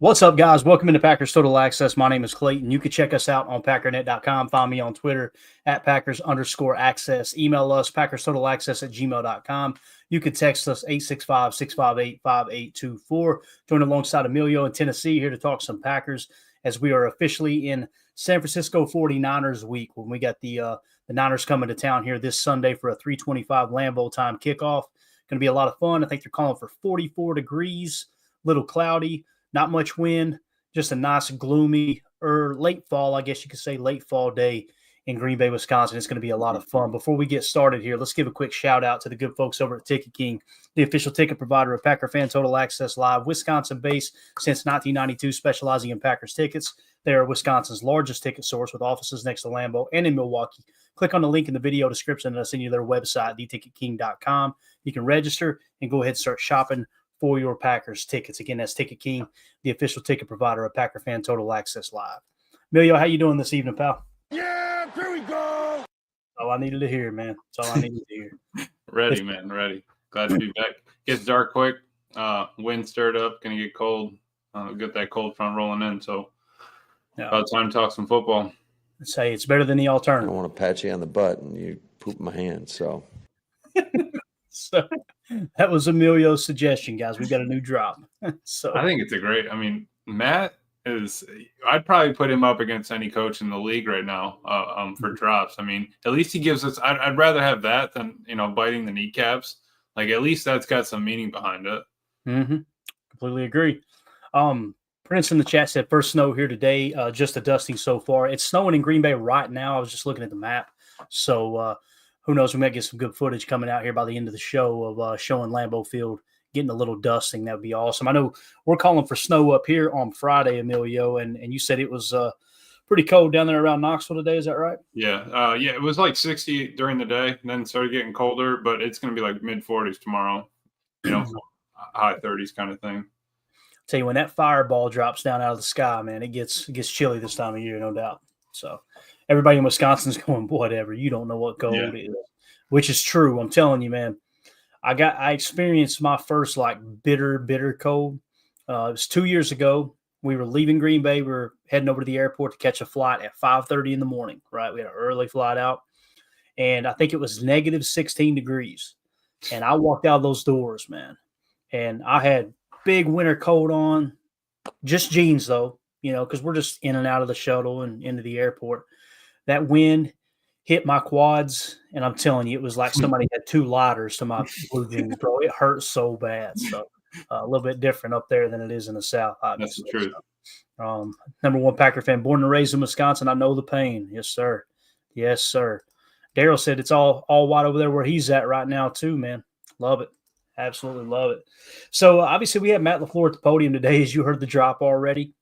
What's up, guys? Welcome into Packers Total Access. My name is Clayton. You can check us out on packernet.com. Find me on Twitter at Packers_access. Email us, PackersTotalAccess@gmail.com. You can text us 865-658-5824. Join alongside Emilio in Tennessee here to talk some Packers as we are officially in San Francisco 49ers week when we got the Niners coming to town here this Sunday for a 3:25 Lambeau time kickoff. Going to be a lot of fun. I think they're calling for 44 degrees, little cloudy. Not much wind, just a nice gloomy or late fall, I guess you could say late fall day in Green Bay, Wisconsin. It's going to be a lot of fun. Before we get started here, let's give a quick shout out to the good folks over at Ticket King, the official ticket provider of Packer Fan Total Access Live, Wisconsin-based since 1992, specializing in Packers tickets. They are Wisconsin's largest ticket source with offices next to Lambeau and in Milwaukee. Click on the link in the video description and I'll send you their website, theticketking.com. You can register and go ahead and start shopping for your Packers tickets. Again, that's Ticket King, the official ticket provider of Packer Fan Total Access Live. Emilio, how you doing this evening, pal? Yeah, here we go. All I needed to hear, man. That's all I needed to hear. Ready, man, ready. Glad to be back. Gets dark quick. Wind stirred up. Gonna get cold. Get that cold front rolling in. So about time to talk some football. Say it's better than the I alternative. don't want to pat you on the butt and you poop my hand. So that was Emilio's suggestion, guys. We got a new drop. So I think it's a great. I mean, Matt is. I'd probably put him up against any coach in the league right now for drops. I mean, at least he gives us. I'd rather have that than biting the kneecaps. Like at least that's got some meaning behind it. Mm-hmm. Completely agree. Prince in the chat said first snow here today. Just a dusting so far. It's snowing in Green Bay right now. I was just looking at the map. So. Who knows? We might get some good footage coming out here by the end of the show of showing Lambeau Field getting a little dusting. That would be awesome. I know we're calling for snow up here on Friday, Emilio, and you said it was pretty cold down there around Knoxville today. Is that right? Yeah. It was like 60 during the day, and then started getting colder, but it's going to be like mid-40s tomorrow, high 30s kind of thing. Tell you, when that fireball drops down out of the sky, man, it gets chilly this time of year, no doubt. So everybody in Wisconsin's going, whatever. You don't know what cold is, which is true. I'm telling you, man. I experienced my first like bitter cold. It was 2 years ago. We were leaving Green Bay. We were heading over to the airport to catch a flight at 5:30 in the morning. Right, we had an early flight out, and I think it was negative 16 degrees. And I walked out of those doors, man, and I had big winter coat on, just jeans though. Because we're just in and out of the shuttle and into the airport. That wind hit my quads, and I'm telling you, it was like somebody had two lighters to my blue jeans, bro. It hurt so bad. So a little bit different up there than it is in the South. Obviously. That's the truth. So, number one Packer fan, born and raised in Wisconsin. I know the pain. Yes, sir. Yes, sir. Daryl said it's all white over there where he's at right now too, man. Love it. Absolutely love it. So obviously we have Matt LaFleur at the podium today, as you heard the drop already.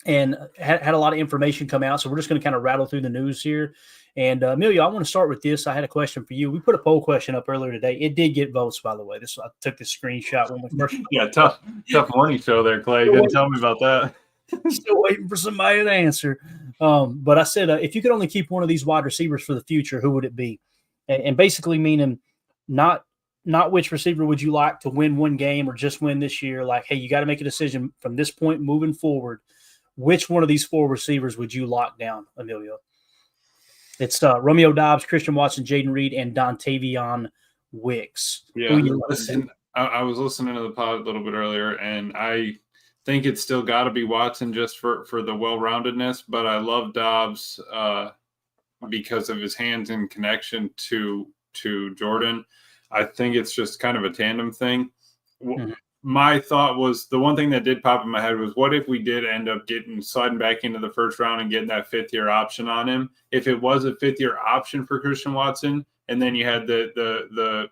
And had a lot of information come out. So we're just going to kind of rattle through the news here. And Emilio, I want to start with this. I had a question for you. We put a poll question up earlier today. It did get votes, by the way. I took this screenshot when we first. Yeah, tough morning show there, Clay. You didn't tell me about that. Still waiting for somebody to answer. But I said, if you could only keep one of these wide receivers for the future, who would it be? And basically meaning not which receiver would you like to win one game or just win this year. Like, hey, you got to make a decision from this point moving forward. Which one of these four receivers would you lock down, Emilio? It's Romeo Doubs, Christian Watson, Jaden Reed, and Dontavion Wicks. Yeah, listen, I was listening to the pod a little bit earlier, and I think it's still got to be Watson just for the well-roundedness, but I love Doubs because of his hands in connection to Jordan. I think it's just kind of a tandem thing. Mm-hmm. My thought was the one thing that did pop in my head was what if we did end up sliding back into the first round and getting that fifth-year option on him? If it was a fifth-year option for Christian Watson, and then you had the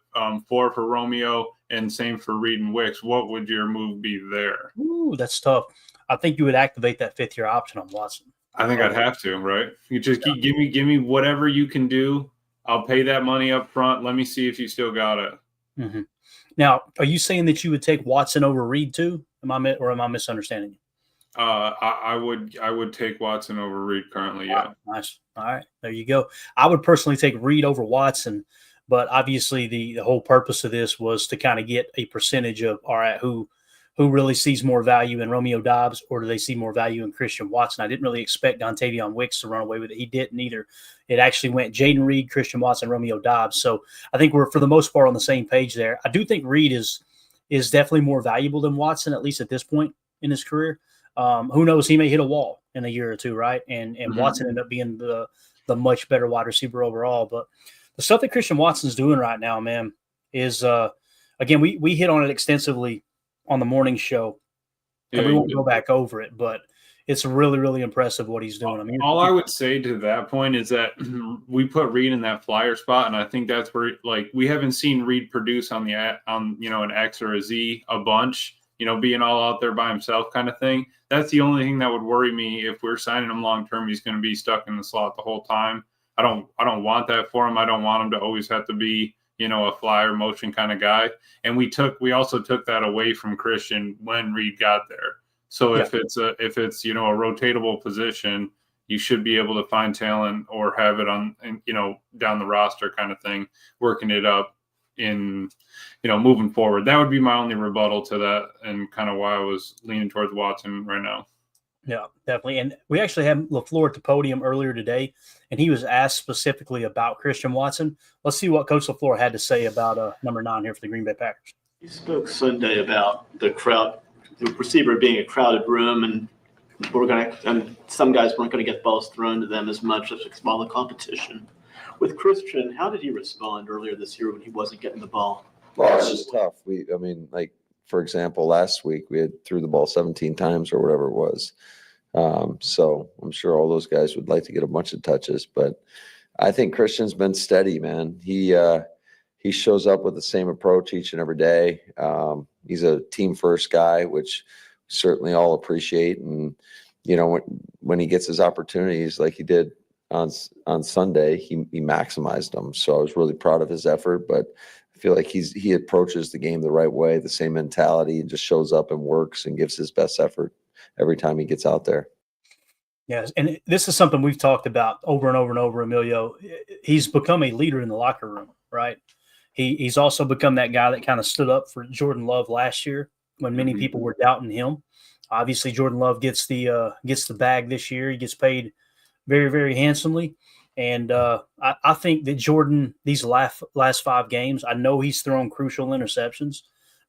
4 for Romeo and same for Reed and Wicks, what would your move be there? Ooh, that's tough. I think you would activate that fifth-year option on Watson. I think I'd have to, right? You just give me whatever you can do. I'll pay that money up front. Let me see if you still got it. Mm-hmm. Now, are you saying that you would take Watson over Reed too? Am I misunderstanding you? I would take Watson over Reed currently. Yeah. Nice. All right, there you go. I would personally take Reed over Watson, but obviously the whole purpose of this was to kind of get a percentage of all right who who really sees more value in Romeo Doubs, or do they see more value in Christian Watson? I didn't really expect Dontavion Wicks to run away with it. He didn't either. It actually went Jaden Reed, Christian Watson, Romeo Doubs. So I think we're, for the most part, on the same page there. I do think Reed is definitely more valuable than Watson, at least at this point in his career. Who knows? He may hit a wall in a year or two, right? And Watson ended up being the much better wide receiver overall. But the stuff that Christian Watson's doing right now, man, is again, we hit on it extensively on the morning show, and we won't go back over it, but it's really, really impressive what he's doing. I mean, all I would say to that point is that we put Reed in that flyer spot, and I think that's where, like, we haven't seen Reed produce on an X or a Z a bunch, being all out there by himself kind of thing. That's the only thing that would worry me. If we're signing him long term, he's going to be stuck in the slot the whole time. I don't want that for him. I don't want him to always have to be, a flyer motion kind of guy. And we also took that away from Christian when Reed got there. So if it's a rotatable position, you should be able to find talent or have it on, down the roster kind of thing, working it up in, moving forward. That would be my only rebuttal to that, and kind of why I was leaning towards Watson right now. Yeah, definitely. And we actually had LaFleur at the podium earlier today, and he was asked specifically about Christian Watson. Let's see what Coach LaFleur had to say about number 9 here for the Green Bay Packers. He spoke Sunday about the crowd, the receiver being a crowded room, and some guys weren't going to get balls thrown to them as much as smaller competition. With Christian, how did he respond earlier this year when he wasn't getting the ball? Well, it was tough. For example, last week we had threw the ball 17 times or whatever it was. So I'm sure all those guys would like to get a bunch of touches, but I think Christian's been steady, man. He shows up with the same approach each and every day. He's a team first guy, which we certainly all appreciate. And, when he gets his opportunities like he did on Sunday, he maximized them. So I was really proud of his effort, but I feel like he approaches the game the right way, the same mentality, and just shows up and works and gives his best effort every time he gets out there. Yes, and this is something we've talked about over and over and over, Emilio. He's become a leader in the locker room, right? He's also become that guy that kind of stood up for Jordan Love last year when many people were doubting him. Obviously, Jordan Love gets the bag this year. He gets paid very, very handsomely. And I think that Jordan, these last 5 games, I know he's thrown crucial interceptions,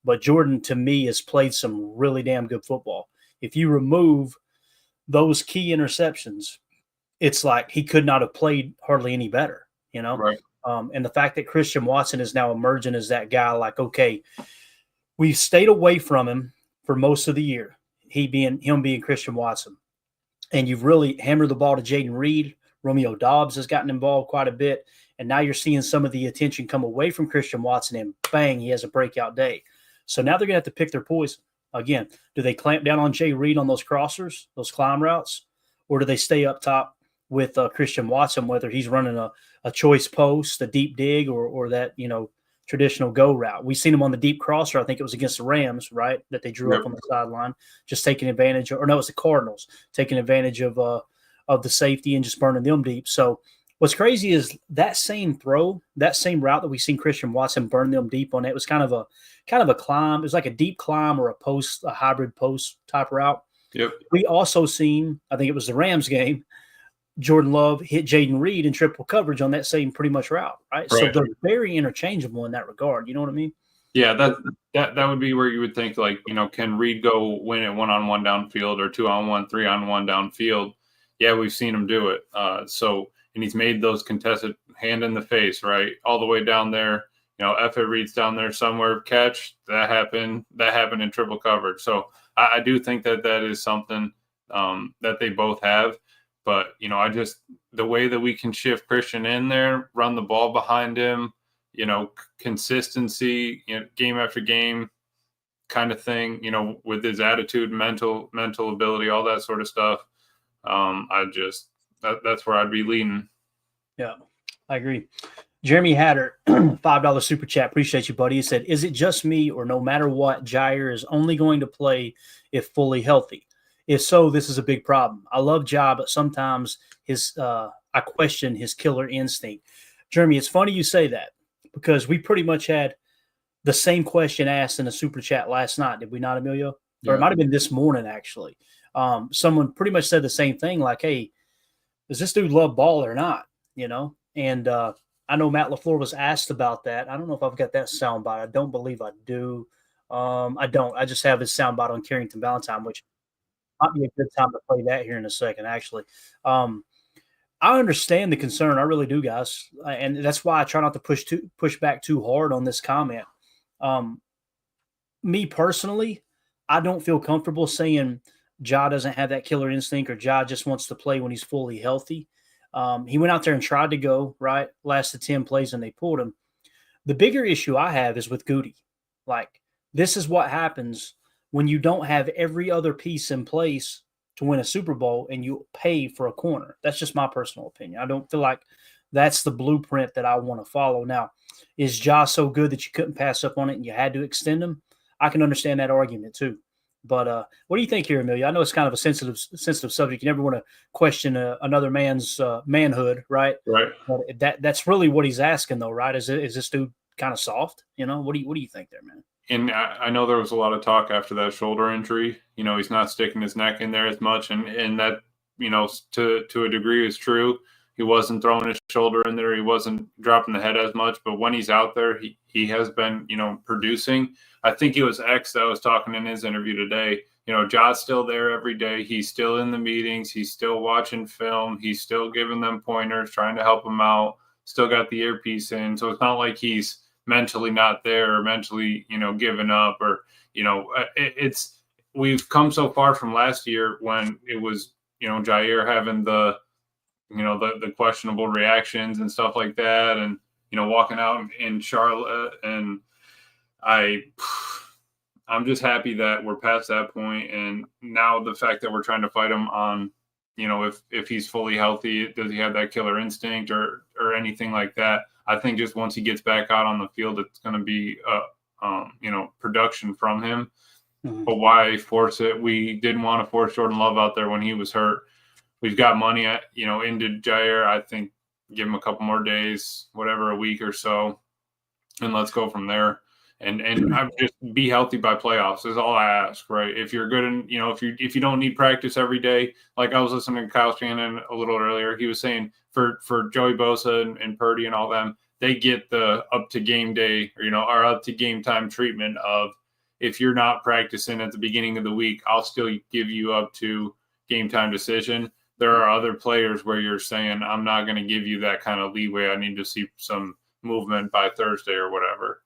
but Jordan, to me, has played some really damn good football. If you remove those key interceptions, it's like he could not have played hardly any better, Right. And the fact that Christian Watson is now emerging as that guy, like, okay, we've stayed away from him for most of the year, him being Christian Watson. And you've really hammered the ball to Jaden Reed. Romeo Doubs has gotten involved quite a bit. And now you're seeing some of the attention come away from Christian Watson, and bang, he has a breakout day. So now they're going to have to pick their poison. Again, do they clamp down on Jay Reed on those crossers, those climb routes, or do they stay up top with Christian Watson, whether he's running a choice post, a deep dig, or that, traditional go route? We've seen him on the deep crosser. I think it was against the Rams, right, that they drew up on the sideline, just taking advantage of, or no, it was the Cardinals, taking advantage of the safety and just burning them deep. So what's crazy is that same route that we've seen Christian Watson burn them deep on, it was kind of a climb. It was like a deep climb or a hybrid post type route. Yep. We also seen, I think it was the Rams game, Jordan Love hit Jaden Reed in triple coverage on that same pretty much route, right? So they're very interchangeable in that regard. You know what I mean? Yeah, that would be where you would think, like, can Reed go win it 1-on-1 downfield or 2-on-1, 3-on-1 downfield? Yeah, we've seen him do it. And he's made those contested hand in the face, right, all the way down there. F it, Reed's down there somewhere, catch. That happened in triple coverage. So I do think that is something that they both have. But, the way that we can shift Christian in there, run the ball behind him, consistency, game after game kind of thing, with his attitude, mental ability, all that sort of stuff. That's where I'd be leaning. Yeah, I agree. Jeremy Hatter, $5 super chat. Appreciate you, buddy. He said, is it just me, or no matter what, Jaire is only going to play if fully healthy? If so, this is a big problem. I love Ja, but sometimes I question his killer instinct. Jeremy, it's funny you say that, because we pretty much had the same question asked in a super chat last night. Did we not, Emilio? Yeah. Or it might have been this morning, actually. Someone pretty much said the same thing, like, hey, does this dude love ball or not? You know? And I know Matt LaFleur was asked about that. I don't know if I've got that soundbite. I don't believe I do. I don't. I just have his soundbite on Carrington Valentine, which might be a good time to play that here in a second, actually. I understand the concern. I really do, guys. And that's why I try not to push back too hard on this comment. Me personally, I don't feel comfortable saying Ja doesn't have that killer instinct or Ja just wants to play when he's fully healthy. He went out there and tried to go, right? Lasted 10 plays and they pulled him. The bigger issue I have is with Goody. Like, this is what happens when you don't have every other piece in place to win a Super Bowl and you pay for a corner. That's just my personal opinion. I don't feel like that's the blueprint that I want to follow. Now, is Ja so good that you couldn't pass up on it and you had to extend him? I can understand that argument too. But what do you think here, Amelia? I know it's kind of a sensitive subject. You never want to question another man's manhood, right? Right. But that's really what he's asking, though, right? Is this dude kind of soft? You know, what do you think there, man? And I know there was a lot of talk after that shoulder injury. You know, he's not sticking his neck in there as much, and that, you know, to a degree is true. He wasn't throwing his shoulder in there. He wasn't dropping the head as much. But when he's out there, he has been, you know, producing. I think it was X that was talking in his interview today. You know, Ja's still there every day. He's still in the meetings. He's still watching film. He's still giving them pointers, trying to help them out. Still got the earpiece in. So it's not like he's mentally not there or mentally, you know, giving up or, you know, we've come so far from last year when it was, you know, Jaire having the questionable reactions and stuff like that. And, you know, walking out in Charlotte, and I'm just happy that we're past that point. And now the fact that we're trying to fight him on, you know, if he's fully healthy, does he have that killer instinct or anything like that? I think just once he gets back out on the field, it's going to be, you know, production from him. Mm-hmm. But why force it? We didn't want to force Jordan Love out there when he was hurt. We've got money, into Jaire. I think give him a couple more days, whatever, a week or so, and let's go from there. And I'm just be healthy by playoffs is all I ask, right? If you're good and, you know, if you don't need practice every day, like I was listening to Kyle Shannon a little earlier, he was saying for Joey Bosa and Purdy and all them, they get the up to game day or, you know, or up to game time treatment of if you're not practicing at the beginning of the week, I'll still give you up to game time decision. There are other players where you're saying, I'm not going to give you that kind of leeway. I need to see some movement by Thursday or whatever.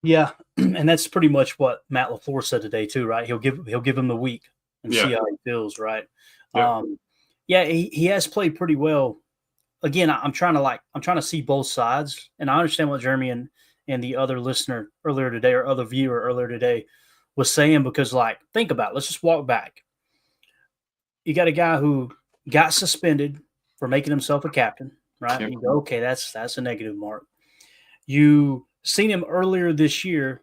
Yeah, and that's pretty much what Matt LaFleur said today too, right? He'll give him the week and see how he feels, right? Yeah. He has played pretty well. Again, I'm trying to see both sides, and I understand what Jeremy and the other listener earlier today or other viewer earlier today was saying, because, like, think about it. Let's just walk back. You got a guy who got suspended for making himself a captain, right? Yep. You go, okay, that's a negative mark. You seen him earlier this year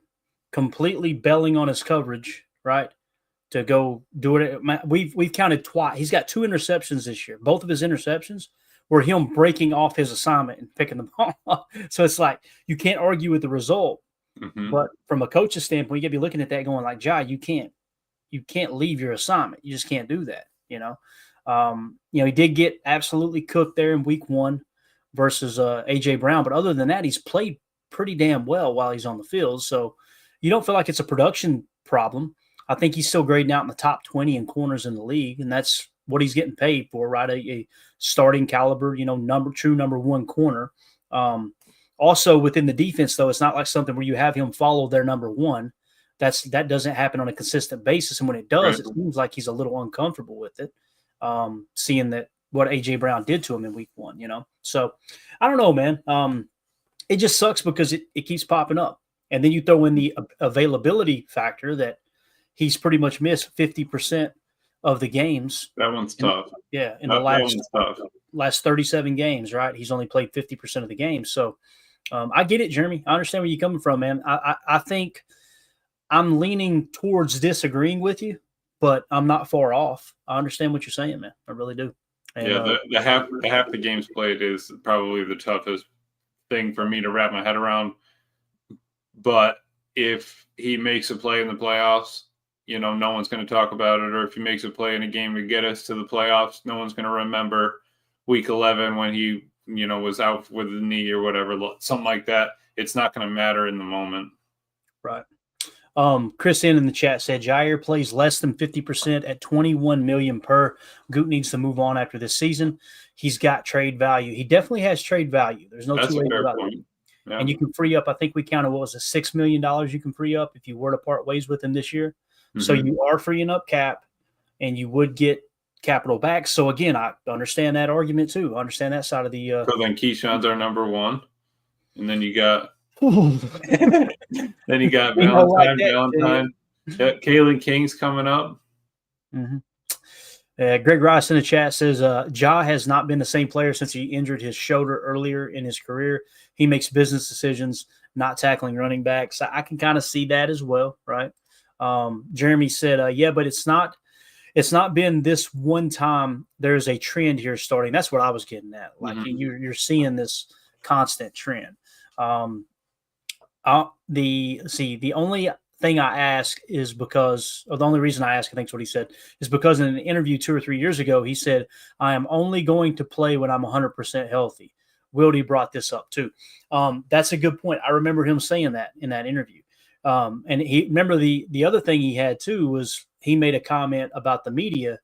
completely bailing on his coverage, right, to go do it. We've counted twice. He's got 2 interceptions this year. Both of his interceptions were him breaking off his assignment and picking the ball up. So it's like you can't argue with the result. Mm-hmm. But from a coach's standpoint, you got to be looking at that going like, Ja, you can't leave your assignment. You just can't do that, you know. He did get absolutely cooked there in week 1 versus A.J. Brown. But other than that, he's played pretty damn well while he's on the field. So you don't feel like it's a production problem. I think he's still grading out in the top 20 in corners in the league, and that's what he's getting paid for, right? A starting caliber, you know, true number 1 corner. Also within the defense, though, it's not like something where you have him follow their number 1. That doesn't happen on a consistent basis. And when it does, It seems like he's a little uncomfortable with it, seeing that what A.J. Brown did to him in week 1, you know? So I don't know, man. It just sucks because it keeps popping up. And then you throw in the availability factor that he's pretty much missed 50% of the games. That one's tough. In the last 37 games, right? He's only played 50% of the games. So I get it, Jeremy. I understand where you're coming from, man. I think I'm leaning towards disagreeing with you, but I'm not far off. I understand what you're saying, man. I really do. And, the half the games played is probably the toughest thing for me to wrap my head around. but if he makes a play in the playoffs, no one's going to talk about it. Or if he makes a play in a game to get us to the playoffs, no one's going to remember week 11 when he, was out with a knee or whatever, something like that. It's not going to matter in the moment. Right. Chris in the chat said Jaire plays less than 50% at $21 million per. Goot needs to move on after this season. He's got trade value. He definitely has trade value. There's no That's two a ways fair about point. it. Yeah. And you can free up, I think we counted, what was it, $6 million you can free up if you were to part ways with him this year. Mm-hmm. So you are freeing up cap, and you would get capital back. So, again, I understand that argument too. I understand that side of the So then Keyshawn's our number one. And then you got Valentine. Yeah, Kalen King's coming up. Mm-hmm. Greg Rice in the chat says Ja has not been the same player since he injured his shoulder earlier in his career. He makes business decisions, not tackling running backs. I can kind of see that as well, right? Jeremy said, yeah, but it's not been this one time. There's a trend here starting. That's what I was getting at. Like you're seeing this constant trend. The only thing I ask is because, or the only reason I ask, I think is what he said, is because in an interview 2 or 3 years ago, he said, I am only going to play when I'm 100% healthy. Wildy brought this up too. That's a good point. I remember him saying that in that interview. And he remember the other thing he had too was he made a comment about the media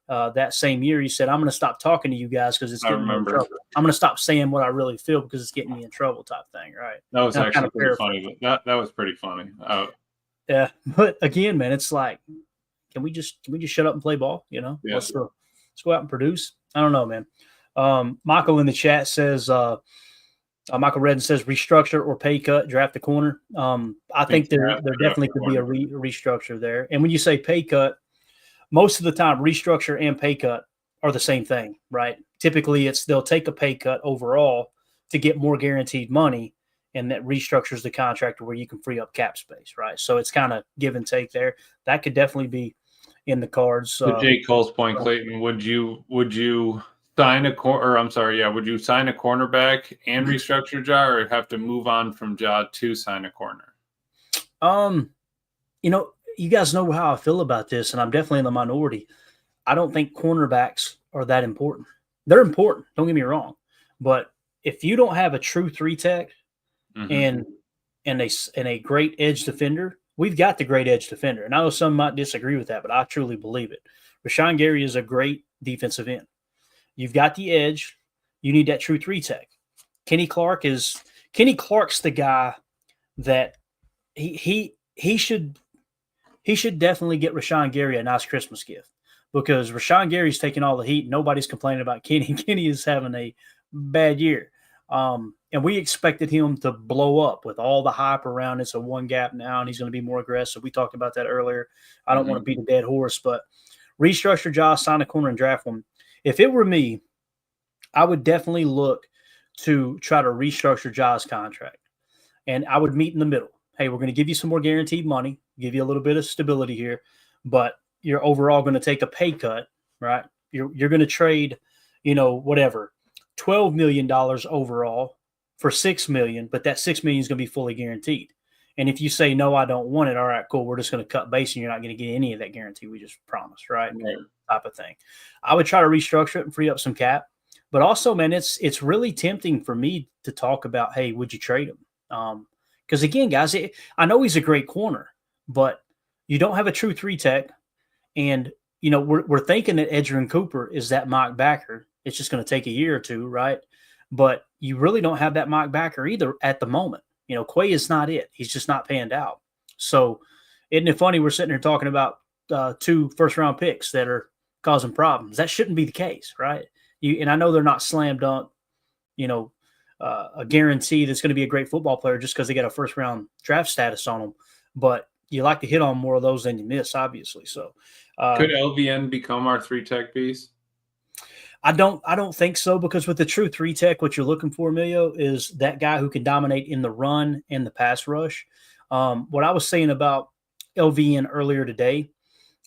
that same year. He said, I'm going to stop talking to you guys because it's getting me in trouble. I'm going to stop saying what I really feel because it's getting me in trouble type thing. Right. That was actually pretty funny. That was pretty funny. Yeah. But again, man, it's like, can we just shut up and play ball? Yeah. Let's go out and produce. I don't know, man. Michael in the chat says, Michael Redden says restructure or pay cut, draft the corner. I think there definitely could be a restructure there. And when you say pay cut, most of the time restructure and pay cut are the same thing, right? Typically they'll take a pay cut overall to get more guaranteed money, and that restructures the contract where you can free up cap space, right? So it's kind of give and take there. That could definitely be in the cards. To Jake Cole's point, Clayton, would you sign would you sign a cornerback and restructure Ja, or have to move on from Ja to sign a corner? You guys know how I feel about this, and I'm definitely in the minority. I don't think cornerbacks are that important. They're important, don't get me wrong. But if you don't have a true 3-tech and a great edge defender, we've got the great edge defender. And I know some might disagree with that, but I truly believe it. Rashawn Gary is a great defensive end. You've got the edge. You need that true 3-tech. Kenny Clark's the guy that he should definitely get Rashawn Gary a nice Christmas gift, because Rashawn Gary's taking all the heat. Nobody's complaining about Kenny. Kenny is having a bad year. And we expected him to blow up with all the hype around it's a one gap now, and he's going to be more aggressive. We talked about that earlier. I don't want to beat a dead horse, but restructure Josh, sign a corner, and draft one. If it were me, I would definitely look to try to restructure Josh's contract. And I would meet in the middle. Hey, we're going to give you some more guaranteed money, give you a little bit of stability here, but you're overall going to take a pay cut, right? You're going to trade, whatever, $12 million overall for $6 million, but that $6 million is going to be fully guaranteed. And if you say, no, I don't want it, all right, cool, we're just going to cut base and you're not going to get any of that guarantee we just promised, right? Type of thing. I would try to restructure it and free up some cap. But also, man, it's really tempting for me to talk about, hey, would you trade him? Because, again, guys, I know he's a great corner, but you don't have a true 3-tech. And, we're thinking that Edgerrin Cooper is that Mike Backer. It's just going to take a year or two, right? But you really don't have that Mike Backer either at the moment. Quay is not it. He's just not panned out. So isn't it funny we're sitting here talking about 2 first-round picks that are causing problems? That shouldn't be the case, right? And I know they're not slam dunk, a guarantee that's going to be a great football player just because they got a first-round draft status on them. But you like to hit on more of those than you miss, obviously. So could LVN become our 3-tech piece? I don't think so, because with the true 3-tech, what you're looking for, Emilio, is that guy who can dominate in the run and the pass rush. What I was saying about LVN earlier today,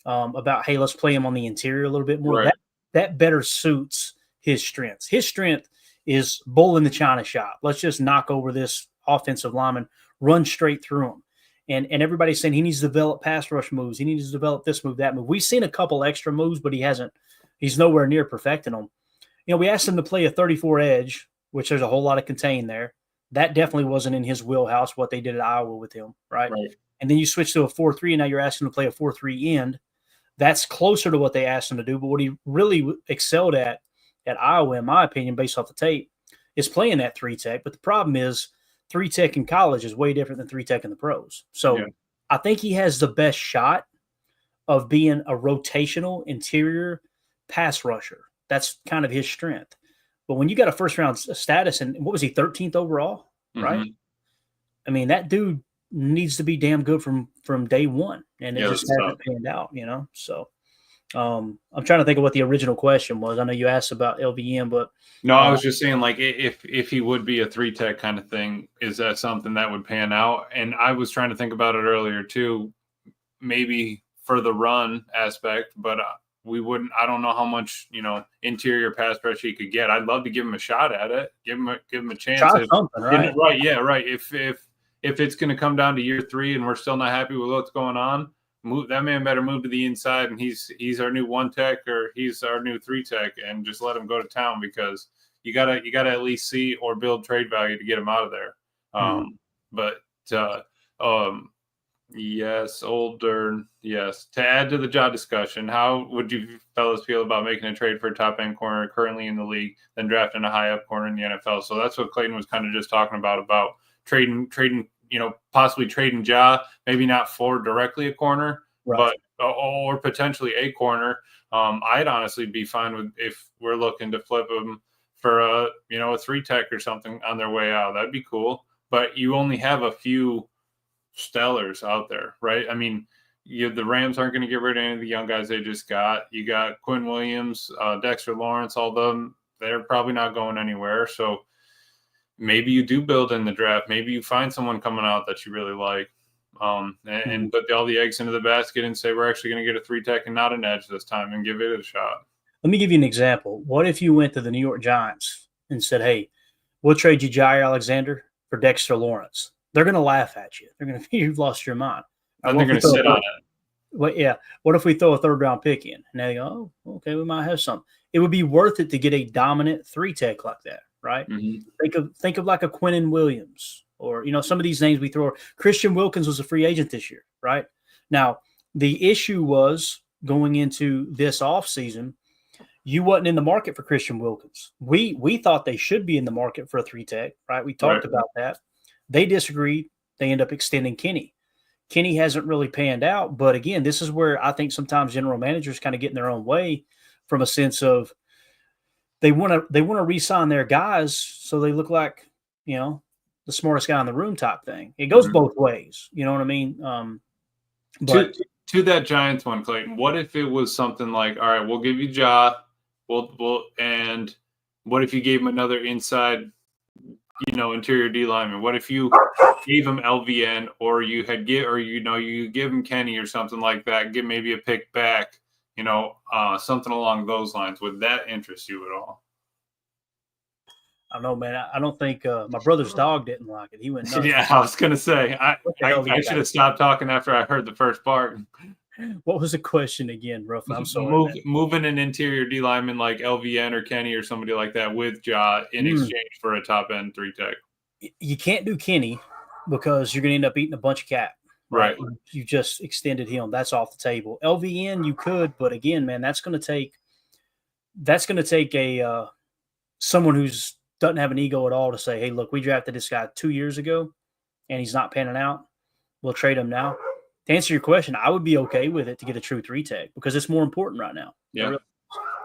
about, hey, let's play him on the interior a little bit more. Right. That better suits his strengths. His strength is bull in the china shop. Let's just knock over this offensive lineman, run straight through him. And everybody's saying he needs to develop pass rush moves. He needs to develop this move, that move. We've seen a couple extra moves, but he's nowhere near perfecting them. We asked him to play a 34 edge, which there's a whole lot of contain there. That definitely wasn't in his wheelhouse, what they did at Iowa with him, right? And then you switch to a 4-3, and now you're asking him to play a 4-3 end. That's closer to what they asked him to do. But what he really excelled at Iowa, in my opinion, based off the tape, is playing that 3-tech. But the problem is 3-tech in college is way different than 3-tech in the pros. So I think he has the best shot of being a rotational interior pass rusher. That's kind of his strength. But when you got a first-round status, and what was he, 13th overall, right? I mean, that dude needs to be damn good from day one, and it just hasn't panned out, So I'm trying to think of what the original question was. I know you asked about LVM, but no, I was just saying, like, if he would be a 3-tech kind of thing, is that something that would pan out? And I was trying to think about it earlier too, maybe for the run aspect, but we wouldn't. I don't know how much interior pass rush he could get. I'd love to give him a shot at it, give him a chance. Try something, right? Right. If it's going to come down to year 3 and we're still not happy with what's going on, that man better move to the inside, and he's our new 1-tech or he's our new 3-tech, and just let him go to town, because you gotta at least see or build trade value to get him out of there. Yes, older. Yes. To add to the job discussion, how would you fellas feel about making a trade for a top end corner currently in the league, then drafting a high up corner in the NFL? So that's what Clayton was kind of just talking about trading, possibly trading Ja, maybe not for directly a corner, but or potentially a corner. I'd honestly be fine with if we're looking to flip him for a 3-tech or something on their way out. That'd be cool. But you only have a few stellars out there, right? I mean, the Rams aren't going to get rid of any of the young guys they just got. You got Quinn Williams, Dexter Lawrence, all of them. They're probably not going anywhere. So maybe you do build in the draft. Maybe you find someone coming out that you really like, and put all the eggs into the basket and say, we're actually going to get a 3-tech and not an edge this time, and give it a shot. Let me give you an example. What if you went to the New York Giants and said, hey, we'll trade you Jaire Alexander for Dexter Lawrence? They're going to laugh at you. They're going to you've lost your mind. And they're going to sit on it. Well, yeah. What if we throw a 3rd-round pick in? And they go, oh, okay, we might have something. It would be worth it to get a dominant 3-tech like that, right? Think of like a Quinnen Williams, or some of these names we throw. Christian Wilkins was a free agent this year, right? Now, the issue was going into this offseason, you wasn't in the market for Christian Wilkins. We thought they should be in the market for a 3-tech, right? We talked about that. They disagreed. They end up extending Kenny. Kenny hasn't really panned out. But again, this is where I think sometimes general managers kind of get in their own way, from a sense of they want to re-sign their guys so they look like, the smartest guy in the room type thing. It goes both ways. You know what I mean? But to that Giants one, Clayton, what if it was something like, all right, we'll give you Ja, and what if you gave him another inside, interior D lineman? What if you gave him LVN, or you give him Kenny or something like that, give maybe a pick back, something along those lines? Would that interest you at all? I don't know, man. I don't think my brother's dog didn't like it. He went nuts. Yeah, I was going to say, I should have stopped talking after I heard the first part. What was the question again, roughly? I'm sorry. Moving an interior D lineman like LVN or Kenny or somebody like that with Ja in exchange for a top end 3-tech. You can't do Kenny because you're going to end up eating a bunch of cap. Right. You just extended him. That's off the table. LVN you could, but again, man, that's going to take a someone who's doesn't have an ego at all to say, hey, look, we drafted this guy 2 years ago and he's not panning out. We'll trade him now. To answer your question, I would be okay with it to get a true 3-tech because it's more important right now. Yeah.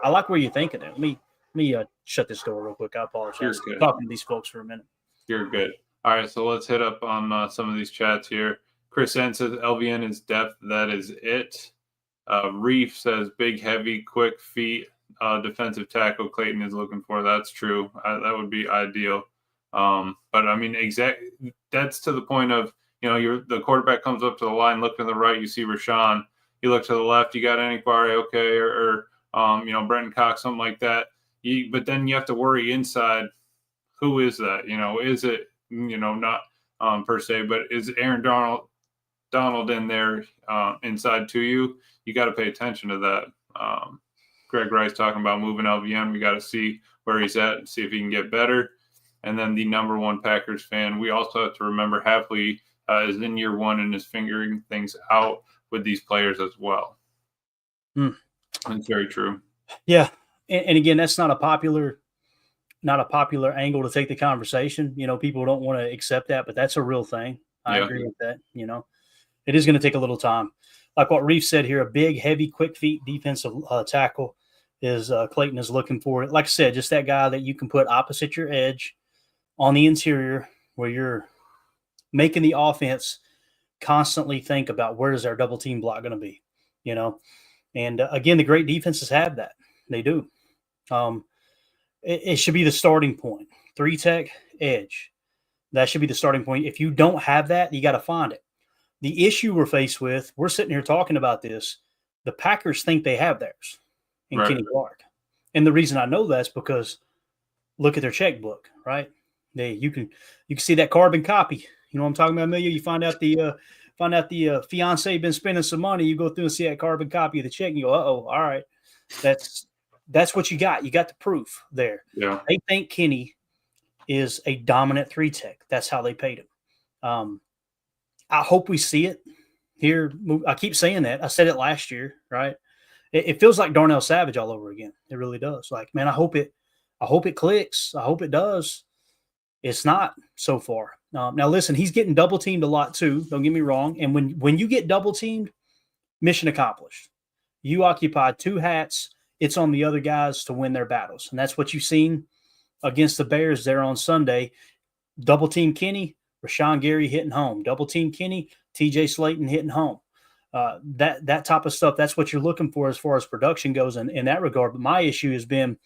I like where you're thinking there. Let me shut this door real quick. I apologize. I'm talking to these folks for a minute. You're good. All right, so let's hit up on some of these chats here. Chris N says LVN is depth. That is it. Reef says big, heavy, quick feet. Defensive tackle Clayton is looking for. That's true. That would be ideal. But I mean, that's to the point of, the quarterback comes up to the line, look to the right, you see Rashawn. You look to the left, you got Anquari, okay, or Brenton Cox, something like that. But then you have to worry inside. Who is that? Is it not? per se, but is Aaron Donald in there inside to you? You got to pay attention to that. Greg Rice talking about moving LVN. We got to see where he's at and see if he can get better. And then the number one Packers fan, we also have to remember Hafley is in year one and is figuring things out with these players as well. That's very true. Yeah. And again, that's not a popular angle to take the conversation. People don't want to accept that, but that's a real thing. I agree with that. It is going to take a little time. Like what Reef said here, a big, heavy, quick feet defensive tackle is Clayton is looking for. Like I said, just that guy that you can put opposite your edge on the interior where you're making the offense constantly think about where is our double team block going to be, And again, the great defenses have that. They do. It should be the starting point. 3-tech, edge. That should be the starting point. If you don't have that, you got to find it. The issue we're faced with, we're sitting here talking about this. The Packers think they have theirs in Kenny Clark. And the reason I know that's because look at their checkbook, right? You can see that carbon copy. You know what I'm talking about, Amelia? You find out the fiance been spending some money. You go through and see that carbon copy of the check and you go, uh-oh, all right. That's what you got. You got the proof there. Yeah. They think Kenny is a dominant 3-tech. That's how they paid him. I hope we see it here. I keep saying that. I said it last year, right? It feels like Darnell Savage all over again. It really does. Like, man, I hope it clicks. I hope it does. It's not so far. Now, listen, he's getting double teamed a lot too. Don't get me wrong. And when you get double teamed, mission accomplished. You occupy 2 hats. It's on the other guys to win their battles. And that's what you've seen against the Bears there on Sunday. Double team Kenny, Rashawn Gary hitting home. Double team Kenny, TJ Slayton hitting home. That type of stuff, that's what you're looking for as far as production goes in that regard. But my issue has been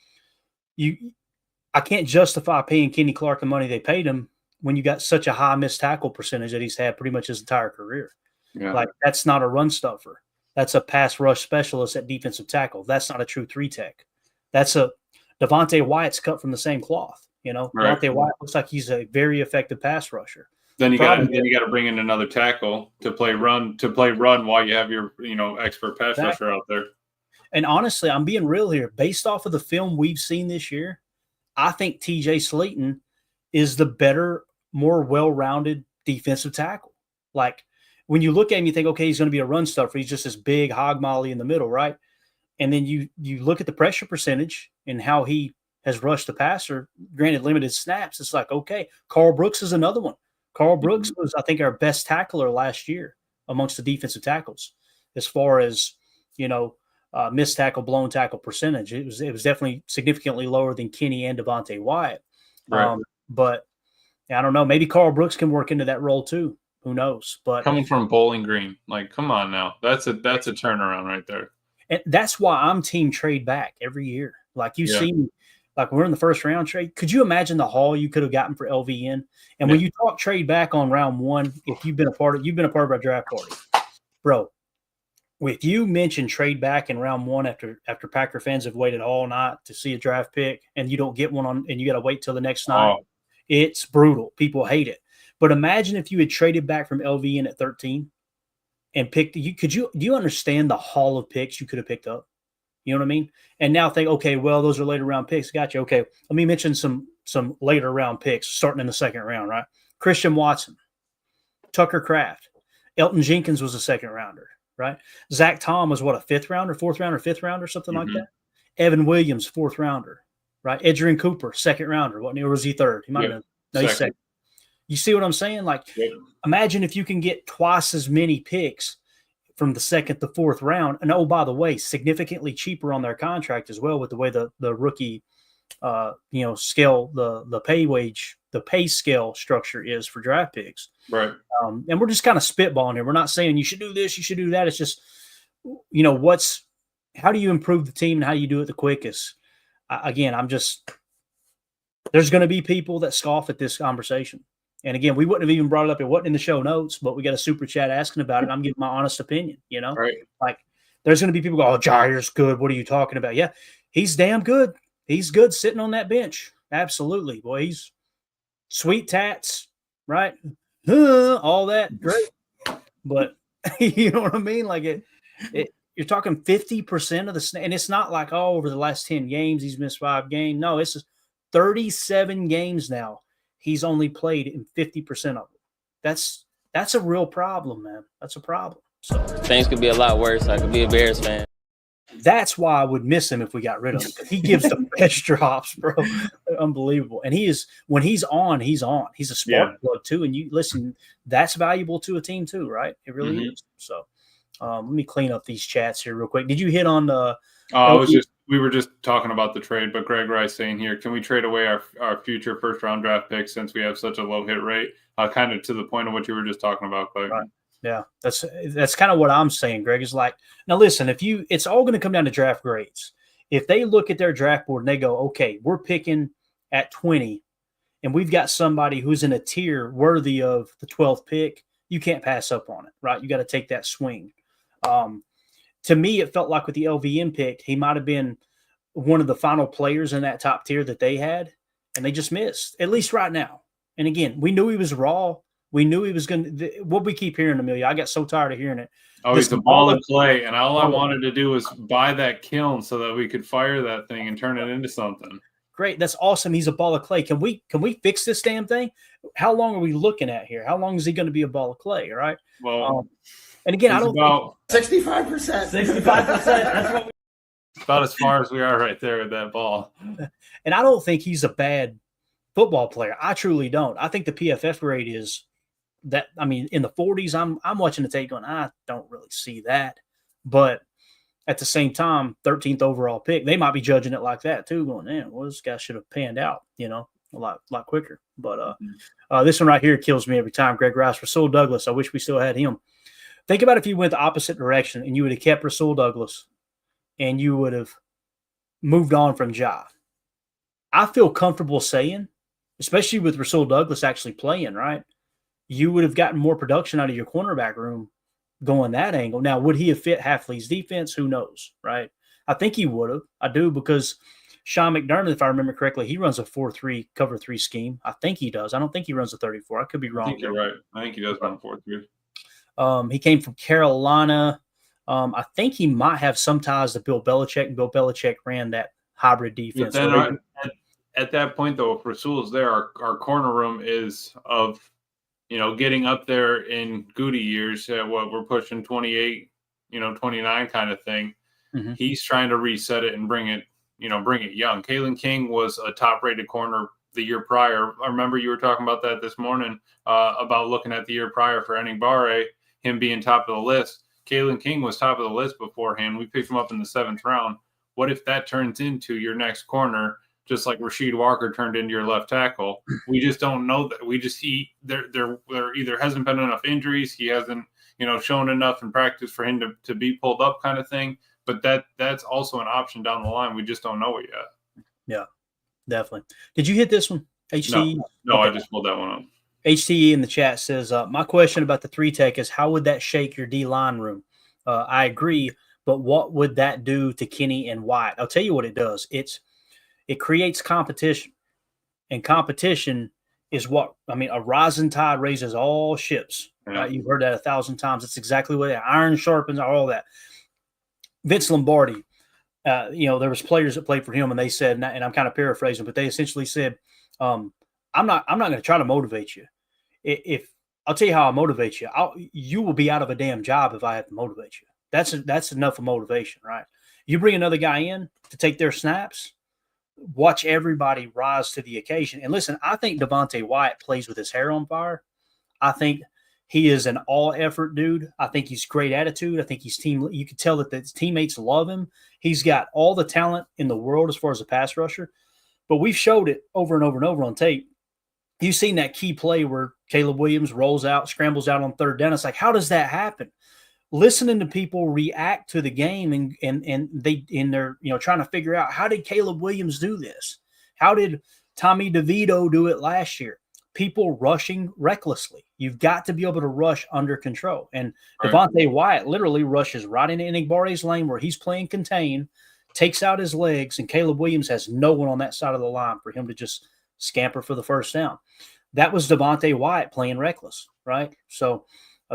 I can't justify paying Kenny Clark the money they paid him when you got such a high missed tackle percentage that he's had pretty much his entire career. Yeah. Like, that's not a run stuffer. That's a pass rush specialist at defensive tackle. That's not a true 3-tech. That's a Devontae Wyatt's cut from the same cloth. Right. Devontae Wyatt looks like he's a very effective pass rusher. Then you got to bring in another tackle to play run while you have your expert pass rusher out there. And honestly, I'm being real here. Based off of the film we've seen this year, I think TJ Slayton is the better, more well-rounded defensive tackle. Like, when you look at him, you think, okay, he's going to be a run stuffer. He's just this big hog molly in the middle, right? And then you look at the pressure percentage and how he has rushed the passer, granted limited snaps. It's like, okay, Carl Brooks is another one. Carl Brooks was, I think, our best tackler last year amongst the defensive tackles as far as, missed tackle, blown tackle percentage. It was definitely significantly lower than Kenny and Devontae Wyatt. Right. But I don't know. Maybe Carl Brooks can work into that role too. Who knows? But coming from Bowling Green, like, come on now. That's a turnaround right there. And that's why I'm team trade back every year. Like, you see me, like, we're in the first round trade. Could you imagine the haul you could have gotten for LVN? And when you talk trade back on round 1, if you've been a part of our draft party, bro, if you mention trade back in round 1 after Packer fans have waited all night to see a draft pick and you don't get one and you got to wait till the next night, it's brutal. People hate it. But imagine if you had traded back from LVN at 13 and picked do you understand the haul of picks you could have picked up? You know what I mean? And now think, okay, well, those are later round picks. Gotcha. Okay. Let me mention some later round picks starting in the second round, right? Christian Watson, Tucker Kraft, Elton Jenkins was a second rounder, right? Zach Tom was what, a 5th rounder, 4th rounder, 5th rounder, something like that. Evan Williams, 4th rounder, right? Adrian Cooper, 2nd rounder. Or was he 3rd? He might have been. No, he's 2nd. You see what I'm saying? Like, imagine if you can get twice as many picks from the 2nd to 4th round. And, oh, by the way, significantly cheaper on their contract as well with the way the rookie, scale, the pay scale structure is for draft picks. Right. And we're just kind of spitballing here. We're not saying you should do this, you should do that. It's just, how do you improve the team and how do you do it the quickest? There's going to be people that scoff at this conversation. And again, we wouldn't have even brought it up. It wasn't in the show notes, but we got a super chat asking about it. I'm giving my honest opinion, Right. Like, there's going to be people go, oh, Jaire's good. What are you talking about? Yeah, he's damn good. He's good sitting on that bench. Absolutely. Boy, he's sweet tats, right? all that great, but you know what I mean? Like you're talking 50% of the snap, and it's not like over the last 10 games he's missed 5 games. No, it's just 37 games now. He's only played in 50% of them. That's a real problem, man. That's a problem. So things could be a lot worse. I could be a Bears fan. That's why I would miss him if we got rid of him. He gives the best drops, bro. Unbelievable. And when he's on, he's on. He's a spark plug too. And you listen, that's valuable to a team too, right? It really is. So let me clean up these chats here real quick. Did you hit on the we were just talking about the trade, but Greg Rice saying here, can we trade away our future first round draft picks since we have such a low hit rate? Kind of to the point of what you were just talking about, Clay. Right. Yeah, that's kind of what I'm saying, Greg. Is like, now listen, it's all going to come down to draft grades. If they look at their draft board and they go, okay, we're picking at 20, and we've got somebody who's in a tier worthy of the 12th pick, you can't pass up on it, right? You got to take that swing. To me, it felt like with the LVM pick, he might have been one of the final players in that top tier that they had, and they just missed, at least right now. And again, we knew he was raw. We knew he was going to – what we keep hearing, Amelia, I got so tired of hearing it. Oh, he's a ball of clay, and all I wanted to do was buy that kiln so that we could fire that thing and turn it into something. Great. That's awesome. He's a ball of clay. Can we fix this damn thing? How long are we looking at here? How long is he going to be a ball of clay, all right? Well, and again, I don't about 65%. 65%. That's what about as far as we are right there with that ball. And I don't think he's a bad football player. I truly don't. I think the PFF grade is that, I mean, in the 40s, I'm watching the tape going, I don't really see that. But at the same time, 13th overall pick, they might be judging it like that too, going, man, well, this guy should have panned out, a lot quicker. But this one right here kills me every time. Greg Rice, Rasul Douglas. I wish we still had him. Think about if you went the opposite direction and you would have kept Rasul Douglas and you would have moved on from Ja. I feel comfortable saying, especially with Rasul Douglas actually playing, right? You would have gotten more production out of your cornerback room going that angle. Now, would he have fit Hafley's defense? Who knows, right? I think he would have. I do, because Sean McDermott, if I remember correctly, he runs a 4-3 cover 3 scheme. I think he does. I don't think he runs a 34. I could be wrong. I think you're right. I think he does run 4-3. He came from Carolina. I think he might have some ties to Bill Belichick, and Bill Belichick ran that hybrid defense. But then at that point, though, if Rasul's there, our corner room is of – getting up there in Goody years at what we're pushing 28, 29 kind of thing. Mm-hmm. He's trying to reset it and bring it young. Kalen King was a top-rated corner the year prior. I remember you were talking about that this morning, about looking at the year prior for Eningbare, him being top of the list. Kalen King was top of the list beforehand. We picked him up in the 7th round. What if that turns into your next corner, just like Rasheed Walker turned into your left tackle? We just don't know that. We just there either hasn't been enough injuries. He hasn't, shown enough in practice for him to be pulled up kind of thing. But that's also an option down the line. We just don't know it yet. Yeah, definitely. Did you hit this one? HTE? No, okay. I just pulled that one up. HTE in the chat says, my question about the 3-tech is, how would that shake your D-line room? I agree, but what would that do to Kenny and White? I'll tell you what it does. It creates competition, and competition is a rising tide raises all ships. Yeah. Right? You've heard that 1,000 times. It's exactly what iron sharpens, all that. Vince Lombardi, there was players that played for him, and they said, and I'm kind of paraphrasing, but they essentially said, I'm not going to try to motivate you. If I'll tell you how I motivate you, you will be out of a damn job if I have to motivate you. That's enough of motivation, right? You bring another guy in to take their snaps, watch everybody rise to the occasion. And listen, I think Devontae Wyatt plays with his hair on fire. I think he is an all-effort dude. I think he's great attitude. I think you can tell that his teammates love him. He's got all the talent in the world as far as a pass rusher. But we've showed it over and over and over on tape. You've seen that key play where Caleb Williams rolls out, scrambles out on 3rd down. It's like, how does that happen? Listening to people react to the game and they're trying to figure out, how did Caleb Williams do this? How did Tommy DeVito do it last year? People rushing recklessly. You've got to be able to rush under control. And right. Devontae Wyatt literally rushes right into Enigbare's lane where he's playing contain, takes out his legs, and Caleb Williams has no one on that side of the line for him to just scamper for the 1st down. that was Devontae Wyatt playing reckless, right? So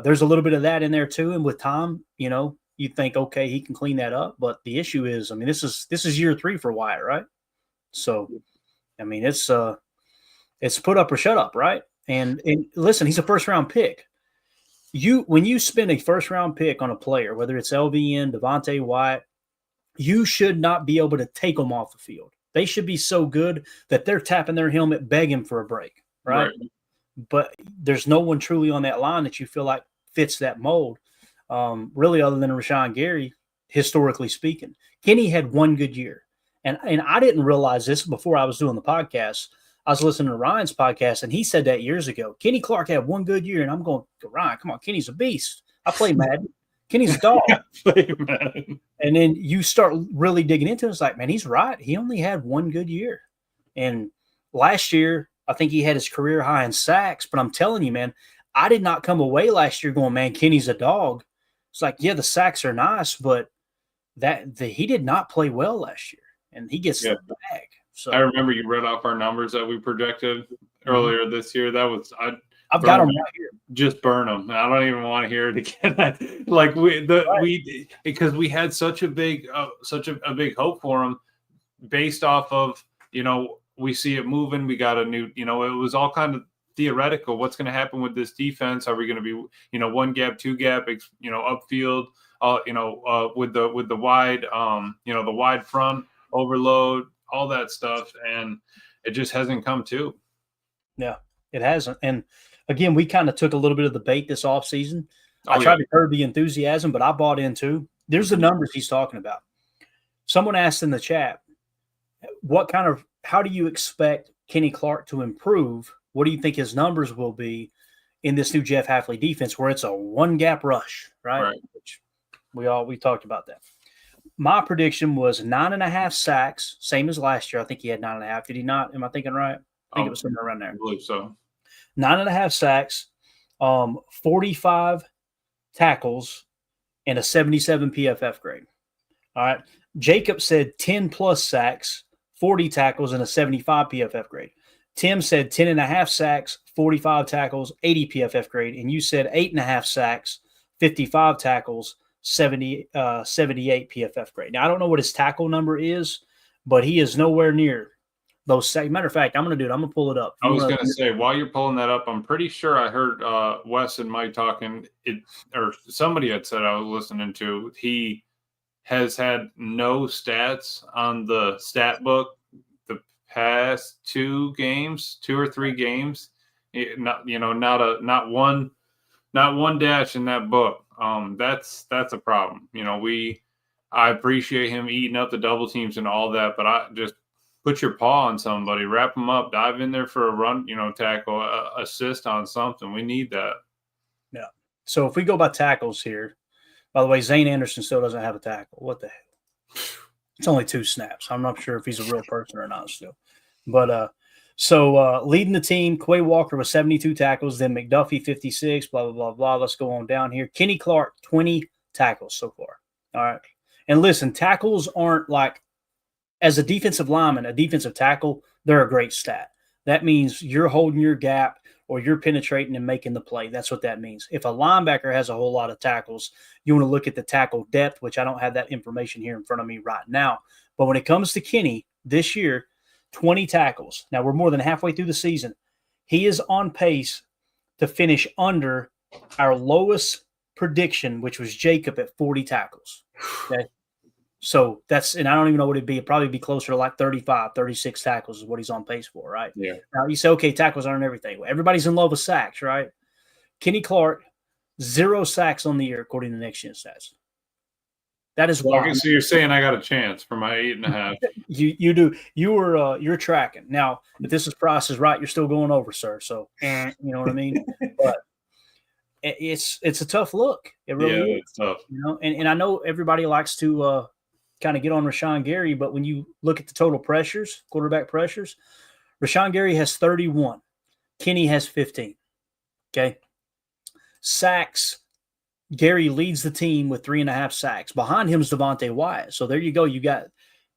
there's a little bit of that in there too. And with Tom, you think, okay, he can clean that up. But the issue is, I mean, this is year 3 for Wyatt, right? So, I mean, it's put up or shut up, right? And listen, he's a first round pick. When you spend a first round pick on a player, whether it's LVN, Devontae Wyatt, you should not be able to take them off the field. They should be so good that they're tapping their helmet, begging for a break, right? But there's no one truly on that line that you feel like fits that mold, really, other than Rashawn Gary, historically speaking. Kenny had one good year. And I didn't realize this before I was doing the podcast. I was listening to Ryan's podcast, and he said that years ago. Kenny Clark had one good year, and I'm going, Ryan, come on, Kenny's a beast. I play Madden. Kenny's a dog. And then you start really digging into it. It's like, man, he's right. He only had one good year. And last year, I think he had his career high in sacks. But I'm telling you, man, I did not come away last year going, man, Kenny's a dog. It's like, yeah, the sacks are nice, but he did not play well last year. And he gets the bag. So I remember you read off our numbers that we projected earlier this year. That was I've got them right here. Just burn them. I don't even want to hear it again. Like because we had such a big hope for him based off of we see it moving. We got a new it was all kind of theoretical. What's going to happen with this defense? Are we going to be one gap, two gap, upfield? With the wide the wide front overload, all that stuff, and it just hasn't come to. Yeah, it hasn't. And again, we kind of took a little bit of the bait this offseason. I tried to curb the enthusiasm, but I bought in too. There's the numbers he's talking about. Someone asked in the chat, how do you expect Kenny Clark to improve? What do you think his numbers will be in this new Jeff Hafley defense where it's a one gap rush, right? Which we talked about that. My prediction was 9.5 sacks, same as last year. I think he had 9.5. Did he not? Am I thinking right? I think it was somewhere around there. I believe so. 9.5 sacks, 45 tackles, and a 77 PFF grade. All right. Jacob said 10 plus sacks, 40 tackles, and a 75 PFF grade. Tim said 10.5 sacks, 45 tackles, 80 PFF grade. And you said 8.5 sacks, 55 tackles, 78 PFF grade. Now, I don't know what his tackle number is, but he is nowhere near those. Matter of fact, I'm going to do it. I'm going to pull it up. I was going to say, while you're pulling that up, I'm pretty sure I heard Wes and Mike talking, or somebody had said I was listening to, he has had no stats on the stat book the past 2 or 3 games. Not one dash in that book. That's a problem. I appreciate him eating up the double teams and all that, but I just put your paw on somebody, wrap them up, dive in there for a run, tackle, assist on something. We need that. Yeah. So if we go by tackles here, by the way, Zane Anderson still doesn't have a tackle. What the hell? It's only 2 snaps. I'm not sure if he's a real person or not still. But so leading the team, Quay Walker with 72 tackles, then McDuffie 56, blah, blah, blah, blah. Let's go on down here. Kenny Clark, 20 tackles so far. All right. And listen, tackles aren't like, as a defensive lineman, a defensive tackle, they're a great stat. That means you're holding your gap or you're penetrating and making the play. That's what that means. If a linebacker has a whole lot of tackles, you want to look at the tackle depth, which I don't have that information here in front of me right now. But when it comes to Kenny this year, 20 tackles. Now, we're more than halfway through the season. He is on pace to finish under our lowest prediction, which was Jacob at 40 tackles. Okay. So and I don't even know what it'd be. It'd probably be closer to like 35, 36 tackles is what he's on pace for, right? Yeah. Now you say, okay, tackles aren't everything. Well, everybody's in love with sacks, right? Kenny Clark, 0 sacks on the year, according to Next Gen Stats. That is wild. Okay, so you're saying I got a chance for my 8.5. You do. You're tracking. Now, if this Price is right, you're still going over, sir. So you know what I mean? But it's a tough look. It really is. It's tough. And I know everybody likes to kind of get on Rashawn Gary, but when you look at the total pressures, quarterback pressures, Rashawn Gary has 31. Kenny has 15. Okay. Sacks, Gary leads the team with 3.5 sacks. Behind him is Devontae Wyatt. So there you go. You got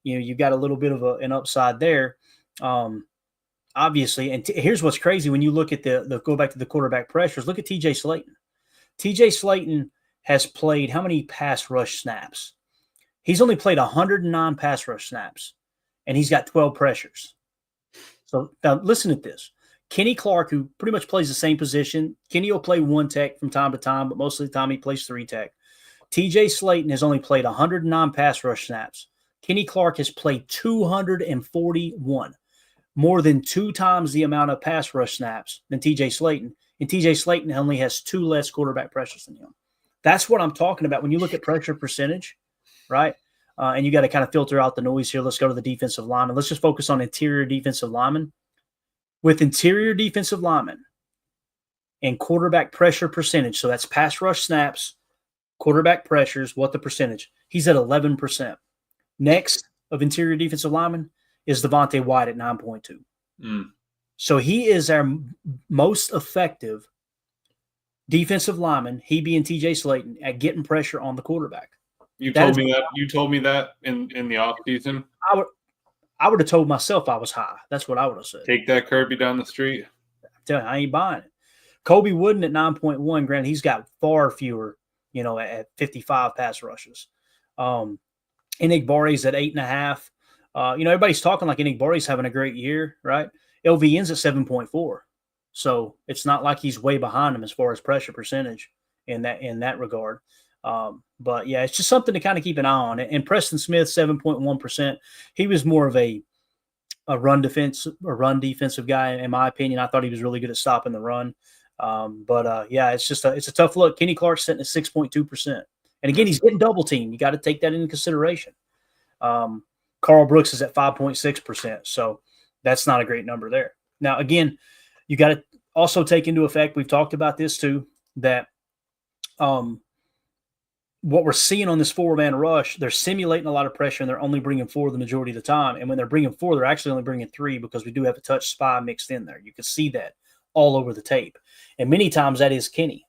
a little bit of an upside there. I obviously. And here's what's crazy when you look at the go back to the quarterback pressures. Look at T.J. Slayton. T.J. Slayton has played how many pass rush snaps? He's only played 109 pass rush snaps, and he's got 12 pressures. So now listen to this. Kenny Clark, who pretty much plays the same position. Kenny will play one tech from time to time, but most of the time he plays three tech. T.J. Slayton has only played 109 pass rush snaps. Kenny Clark has played 241, more than 2 times the amount of pass rush snaps than T.J. Slayton. And T.J. Slayton only has 2 less quarterback pressures than him. That's what I'm talking about when you look at pressure percentage, right? And you got to kind of filter out the noise here. Let's go to the defensive lineman. Let's just focus on interior defensive linemen. With interior defensive linemen and quarterback pressure percentage, so that's pass rush snaps, quarterback pressures, what the percentage? He's at 11%. Next of interior defensive lineman is Devontae White at 9.2. So he is our most effective defensive lineman, he being T.J. Slayton, at getting pressure on the quarterback. You told me that in the offseason? I would have told myself I was high. That's what I would have said. Take that Kirby down the street. I'm telling you, I ain't buying it. Kobe Wooden at 9.1. Granted, he's got far fewer, at 55 pass rushes. Enigbare's at 8.5. Everybody's talking like Enigbare's having a great year, right? LVN's at 7.4. So it's not like he's way behind him as far as pressure percentage in that regard. But yeah, it's just something to kind of keep an eye on. And Preston Smith, 7.1%. He was more of a run defensive guy, in my opinion. I thought he was really good at stopping the run. Yeah, it's a tough look. Kenny Clark's sitting at 6.2%. And again, he's getting double teamed. You got to take that into consideration. Carl Brooks is at 5.6%. So that's not a great number there. Now, again, you got to also take into effect, we've talked about this too, that what we're seeing on this 4-man rush, they're simulating a lot of pressure and they're only bringing 4 the majority of the time. And when they're bringing 4, they're actually only bringing 3 because we do have a touch spy mixed in there. You can see that all over the tape. And many times that is Kenny.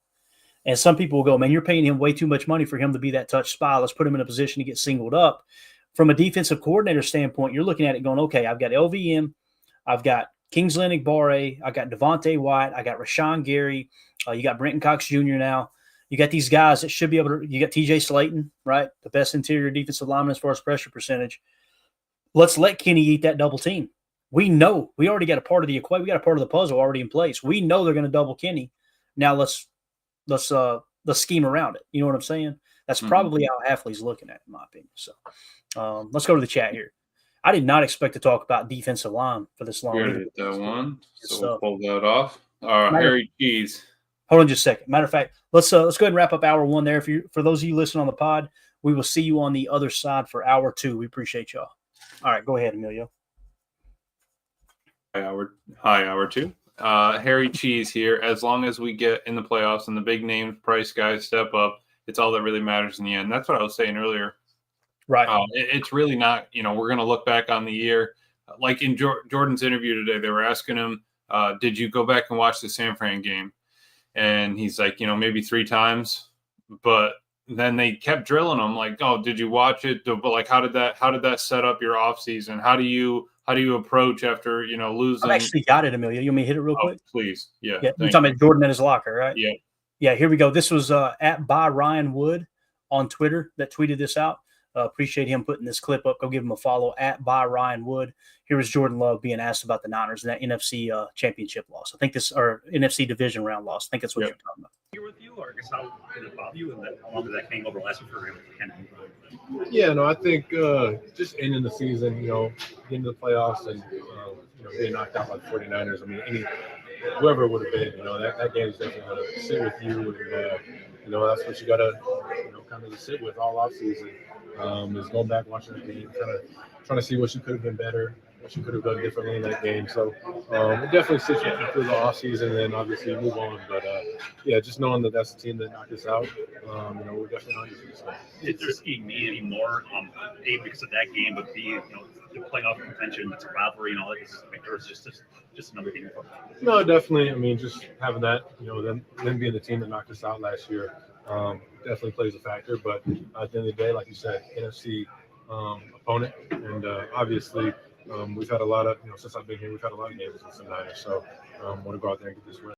And some people will go, man, you're paying him way too much money for him to be that touch spy. Let's put him in a position to get singled up. From a defensive coordinator standpoint, you're looking at it going, okay, I've got LVM, I've got Kingsley Enagbare, I got Devontae White, I got Rashawn Gary, you got Brenton Cox Jr. now. You got these guys that should be able to – you got T.J. Slayton, right, the best interior defensive lineman as far as pressure percentage. Let's let Kenny eat that double team. We know. We already got a part of the equation. We got a part of the puzzle already in place. We know they're going to double Kenny. Now let's scheme around it. You know what I'm saying? That's probably how Hafley's looking at it, in my opinion. So let's go to the chat here. I did not expect to talk about defensive line for this long. We already did that one, so we'll pull that off. Harry Cheese. Hold on just a second. Matter of fact, let's go ahead and wrap up hour 1 there. For those of you listening on the pod, we will see you on the other side for hour 2. We appreciate y'all. All right, go ahead, Emilio. Hi, hour 2. Harry Cheese here. As long as we get in the playoffs and the big name price guys step up, it's all that really matters in the end. That's what I was saying earlier. Right. It's really not, we're going to look back on the year. Like in Jordan's interview today, they were asking him, did you go back and watch the San Fran game? And he's like, maybe 3 times. But then they kept drilling him like, oh, did you watch it? But like, how did that set up your offseason? How do you approach after, losing? I've actually got it, Emilio. You want me to hit it real quick? Please. Yeah. You're talking about Jordan at his locker, right? Yeah. Yeah, here we go. This was at by Ryan Wood on Twitter that tweeted this out. Appreciate him putting this clip up. Go give him a follow at by Ryan Wood. Here was Jordan Love being asked about the Niners and that NFC championship loss. I think or NFC division round loss. I think that's what you're talking about. Here with you, or I guess how did it bother you, and then how long did that hang over last year for him? Yeah, no, I think just ending the season, getting to the playoffs and being knocked out by the 49ers. I mean, whoever it would have been, that game is definitely going to sit with you, and that's what you got to kind of sit with all offseason. Is going back, watching the game, kind of trying to see what you could have been better, what you could have done differently in that game. So it definitely sits with you through the offseason and then obviously move on. But just knowing that that's the team that knocked us out, we're definitely hungry for this one. Is there seeing me anymore? A, because of that game, but B, the playoff contention, it's a rivalry and all that. Or is just another game? No, definitely. I mean, just having that, them being the team that knocked us out last year. Definitely plays a factor, but at the end of the day, like you said, NFC opponent, and obviously we've had a lot of, since I've been here, we've had a lot of games with the Niners. So want to go out there and get this win.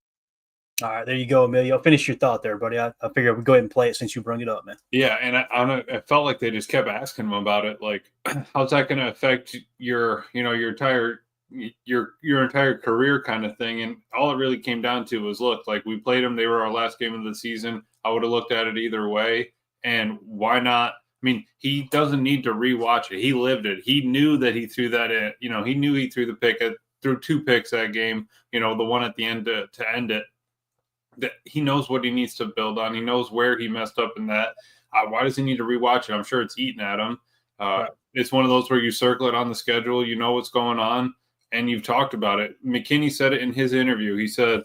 All right, there you go, Emilio. Finish your thought there, buddy. I figured we'd go ahead and play it since you brought it up, man. Yeah, and I felt like they just kept asking him about it. Like, how's that going to affect your entire career kind of thing? And all it really came down to was, look, like we played them. They were our last game of the season. I would have looked at it either way. And why not? I mean, he doesn't need to rewatch it. He lived it. He knew that he threw that in. He knew he threw the pick, threw 2 picks that game. The one at the end to end it. That he knows what he needs to build on. He knows where he messed up in that. Why does he need to rewatch it? I'm sure it's eating at him. It's one of those where you circle it on the schedule, you know what's going on, and you've talked about it. McKinney said it in his interview. He said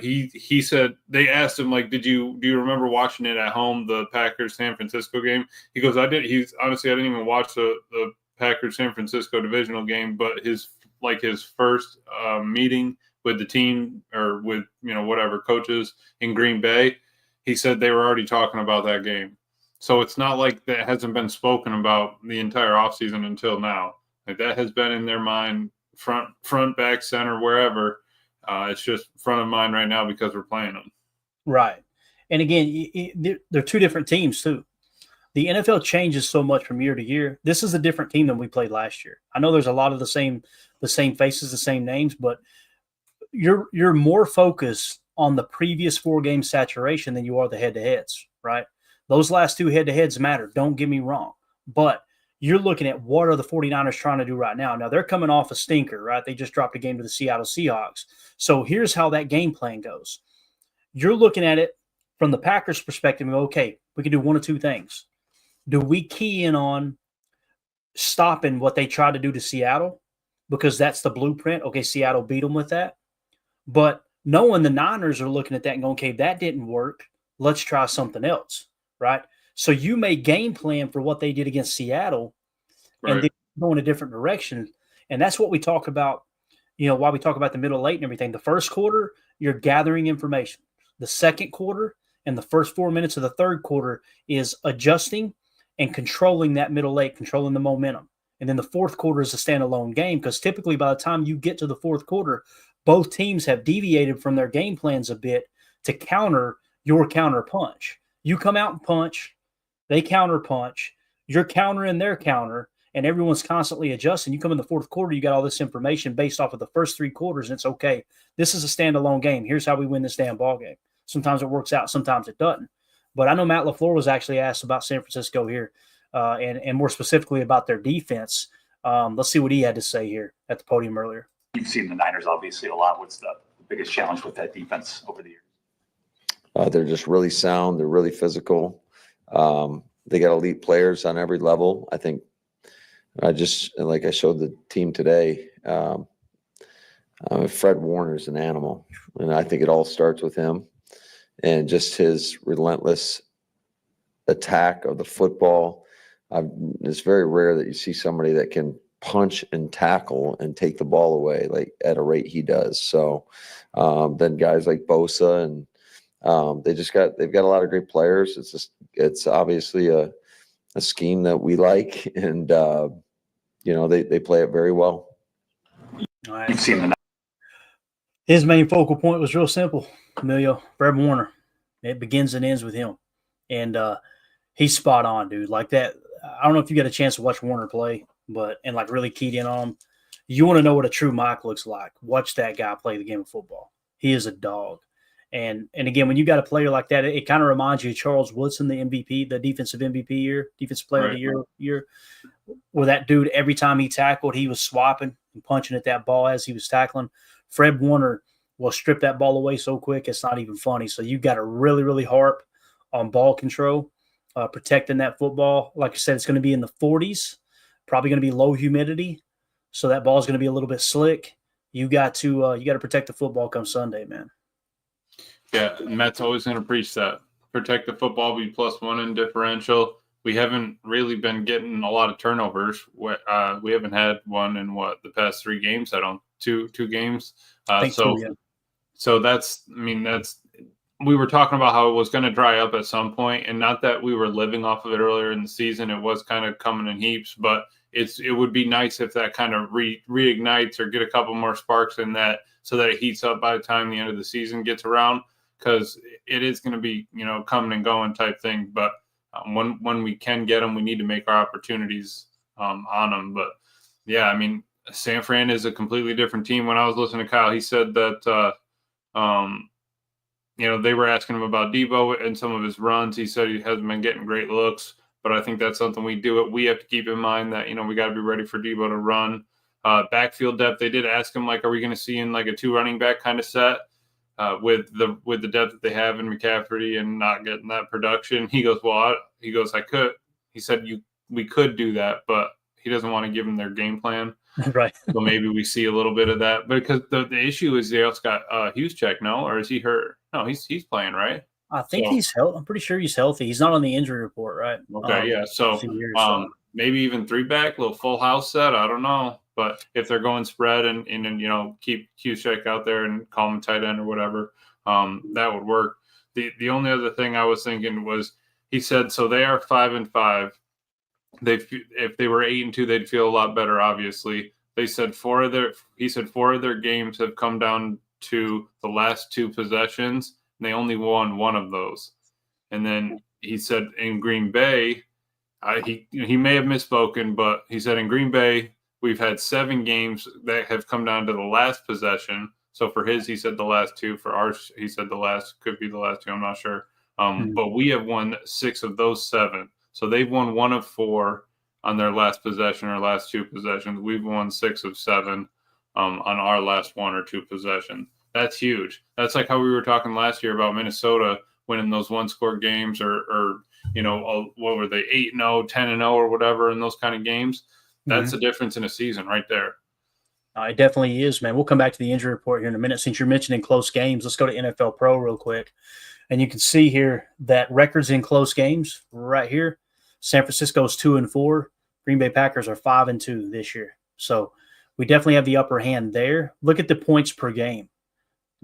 he said they asked him, like, do you remember watching it at home, the Packers San Francisco game? He goes, I did. I didn't even watch the Packers San Francisco divisional game, but his first meeting with the team or with, whatever coaches in Green Bay, he said they were already talking about that game. So it's not like that hasn't been spoken about the entire offseason until now. Like that has been in their mind, front, back, center, wherever. It's just front of mind right now because we're playing them. Right. And again, they're 2 different teams too. The NFL changes so much from year to year. This is a different team than we played last year. I know there's a lot of the same faces, the same names, but you're more focused on the previous 4 game saturation than you are the head-to-heads, right? Those last 2 head-to-heads matter. Don't get me wrong. But you're looking at what are the 49ers trying to do right now. Now, they're coming off a stinker, right? They just dropped a game to the Seattle Seahawks. So here's how that game plan goes. You're looking at it from the Packers' perspective. Okay, we can do 1 of 2 things. Do we key in on stopping what they tried to do to Seattle? Because that's the blueprint. Okay, Seattle beat them with that. But knowing the Niners are looking at that and going, okay, that didn't work. Let's try something else, right? So you may game plan for what they did against Seattle and then go in a different direction. And that's what we talk about, why we talk about the middle late and everything. The first quarter, you're gathering information. The second quarter and the first 4 minutes of the third quarter is adjusting and controlling that middle late, controlling the momentum. And then the fourth quarter is a standalone game because typically by the time you get to the fourth quarter, both teams have deviated from their game plans a bit to counter your counter punch. You come out and punch, they counter punch, you're countering their counter, and everyone's constantly adjusting. You come in the fourth quarter, you got all this information based off of the first 3 quarters, and it's okay. This is a standalone game. Here's how we win this damn ball game. Sometimes it works out, sometimes it doesn't. But I know Matt LaFleur was actually asked about San Francisco here, and more specifically about their defense. Let's see what he had to say here at the podium earlier. You've seen the Niners obviously a lot. What's the biggest challenge with that defense over the years? They're just really sound. They're really physical. They got elite players on every level. I think like I showed the team today, Fred Warner's an animal. And I think it all starts with him and just his relentless attack of the football. It's very rare that you see somebody that can punch and tackle and take the ball away like at a rate he does. So then guys like Bosa and they've got a lot of great players. It's obviously a scheme that we like, and they play it very well. You've seen his main focal point was real simple, Emilio. Fred Warner. It begins and ends with him, and he's spot on, dude. Like that. I don't know if you got a chance to watch Warner play, and like really keyed in on him. You want to know what a true Mike looks like? Watch that guy play the game of football. He is a dog. And again, when you got a player like that, it kind of reminds you of Charles Woodson, the MVP, the defensive MVP year, defensive player of the year, where that dude, every time he tackled, he was swapping and punching at that ball as he was tackling. Fred Warner will strip that ball away so quick, it's not even funny. So you got to really, really harp on ball control, protecting that football. Like I said, it's going to be in the 40s, probably going to be low humidity. So that ball is going to be a little bit slick. You got to protect the football come Sunday, man. Yeah, Matt's always going to preach that. Protect the football, be +1 in differential. We haven't really been getting a lot of turnovers. We haven't had one in the past 3 games. Two games. So that's we were talking about how it was going to dry up at some point, and not that we were living off of it earlier in the season. It was kind of coming in heaps, but it would be nice if that kind of reignites or get a couple more sparks in that, so that it heats up by the time the end of the season gets around, because it is going to be, coming and going type thing. But when we can get them, we need to make our opportunities on them. But yeah, I mean, San Fran is a completely different team. When I was listening to Kyle, he said that they were asking him about Debo and some of his runs. He said he hasn't been getting great looks, but I think that's something we have to keep in mind, that we got to be ready for Debo to run. Backfield depth, they did ask him, like, are we going to see in like a 2 running back kind of set with the depth that they have in McCaffrey and not getting that production? He goes, I could. He said we could do that, but he doesn't want to give them their game plan. Right. So maybe we see a little bit of that. But because the issue is they also got Hughes check, no? Or is he hurt? No, he's playing, right? I think he's healthy. I'm pretty sure he's healthy. He's not on the injury report, right? Okay, yeah. So maybe even 3-back, little full house set. I don't know. But if they're going spread and keep Hughes check out there and call him tight end or whatever, that would work. The only other thing I was thinking was, he said, so they are 5-5. If they were 8-2, they'd feel a lot better. Obviously, they said 4 of their games have come down to the last 2 possessions, and they only won 1 of those. And then he said in Green Bay, he may have misspoken, but he said in Green Bay we've had 7 games that have come down to the last possession. So for his, he said the last 2. For ours, he said the last could be the last 2. I'm not sure. But we have won 6 of those 7. So they've won 1 of 4 on their last possession or last 2 possessions. We've won 6 of 7 on our last 1 or 2 possessions. That's huge. That's like how we were talking last year about Minnesota winning those 1-score games, or what were they, 8-0, 10-0, or whatever in those kind of games. That's the difference in a season right there. It definitely is, man. We'll come back to the injury report here in a minute. Since you're mentioning close games, let's go to NFL Pro real quick. And you can see here that records in close games right here. San Francisco's 2-4. Green Bay Packers are 5-2 this year. So we definitely have the upper hand there. Look at the points per game.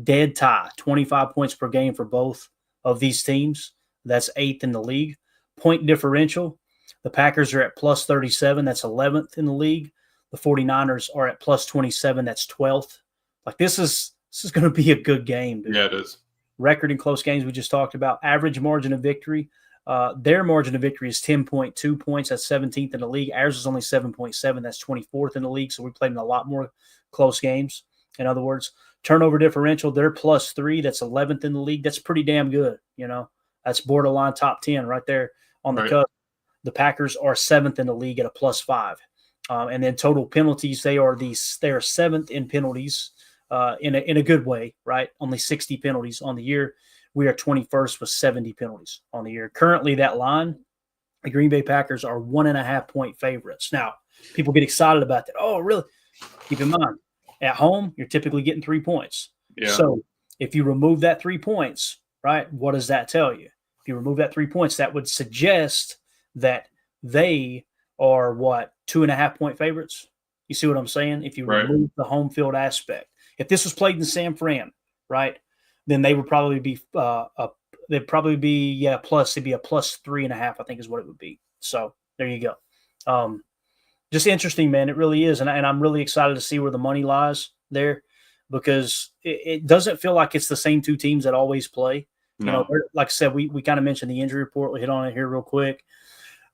Dead tie, 25 points per game for both of these teams. That's 8th in the league. Point differential, the Packers are at plus 37. That's 11th in the league. The 49ers are at plus 27. That's 12th. Like, this is going to be a good game, dude. Yeah, it is. Record in close games we just talked about. Average margin of victory. Their margin of victory is 10.2 points. That's 17th in the league. Ours is only 7.7. That's 24th in the league. So we played in a lot more close games. In other words, turnover differential, they're plus 3. That's 11th in the league. That's pretty damn good. That's borderline top 10 right there on the cusp. The Packers are 7th in the league at a plus 5. And then total penalties, they are 7th in penalties in a good way, right? Only 60 penalties on the year. We are 21st with 70 penalties on the year. Currently, that line, the Green Bay Packers are 1.5-point favorites. Now, people get excited about that. Oh, really? Keep in mind, at home, you're typically getting 3 points. Yeah. So if you remove that 3 points, right, what does that tell you? If you remove that 3 points, that would suggest that they are 2.5-point favorites. You see what I'm saying? If you remove the home field aspect. If this was played in San Fran, right, then they would probably be plus. It'd be a plus 3.5, I think is what it would be. So there you go. Just interesting, man. It really is, and I'm really excited to see where the money lies there, because it doesn't feel like it's the same 2 teams that always play. No. Like I said, we kind of mentioned the injury report. We'll hit on it here real quick.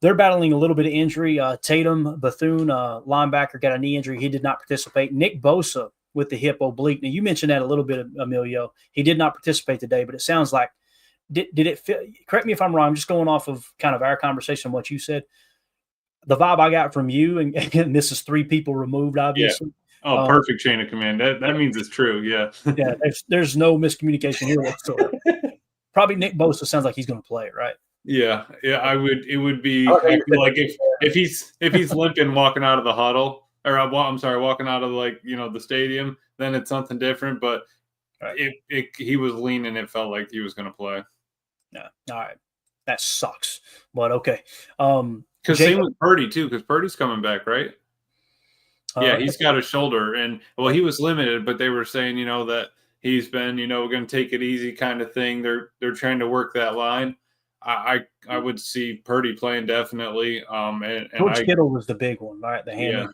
They're battling a little bit of injury. Tatum Bethune, linebacker, got a knee injury. He did not participate. Nick Bosa with the hip oblique. Now, you mentioned that a little bit, Emilio. He did not participate today, but it sounds like did it feel – correct me if I'm wrong. I'm just going off of kind of our conversation and what you said. The vibe I got from you, and this is 3 people removed, obviously. Yeah. Oh, perfect chain of command. That means it's true, yeah. Yeah, there's no miscommunication here whatsoever. Probably Nick Bosa sounds like he's going to play, right? Yeah. I would. It would be like if he's limping walking out of the huddle, or I'm sorry, walking out of the stadium, then it's something different. But he was leaning, it felt like he was going to play. Yeah. All right. That sucks. But okay. Because same with Purdy too. Because Purdy's coming back, right? Yeah, he's got a shoulder, and he was limited, but they were saying that he's been, going to take it easy kind of thing. They're trying to work that line. I would see Purdy playing definitely. And George Kittle was the big one, right? The hammy.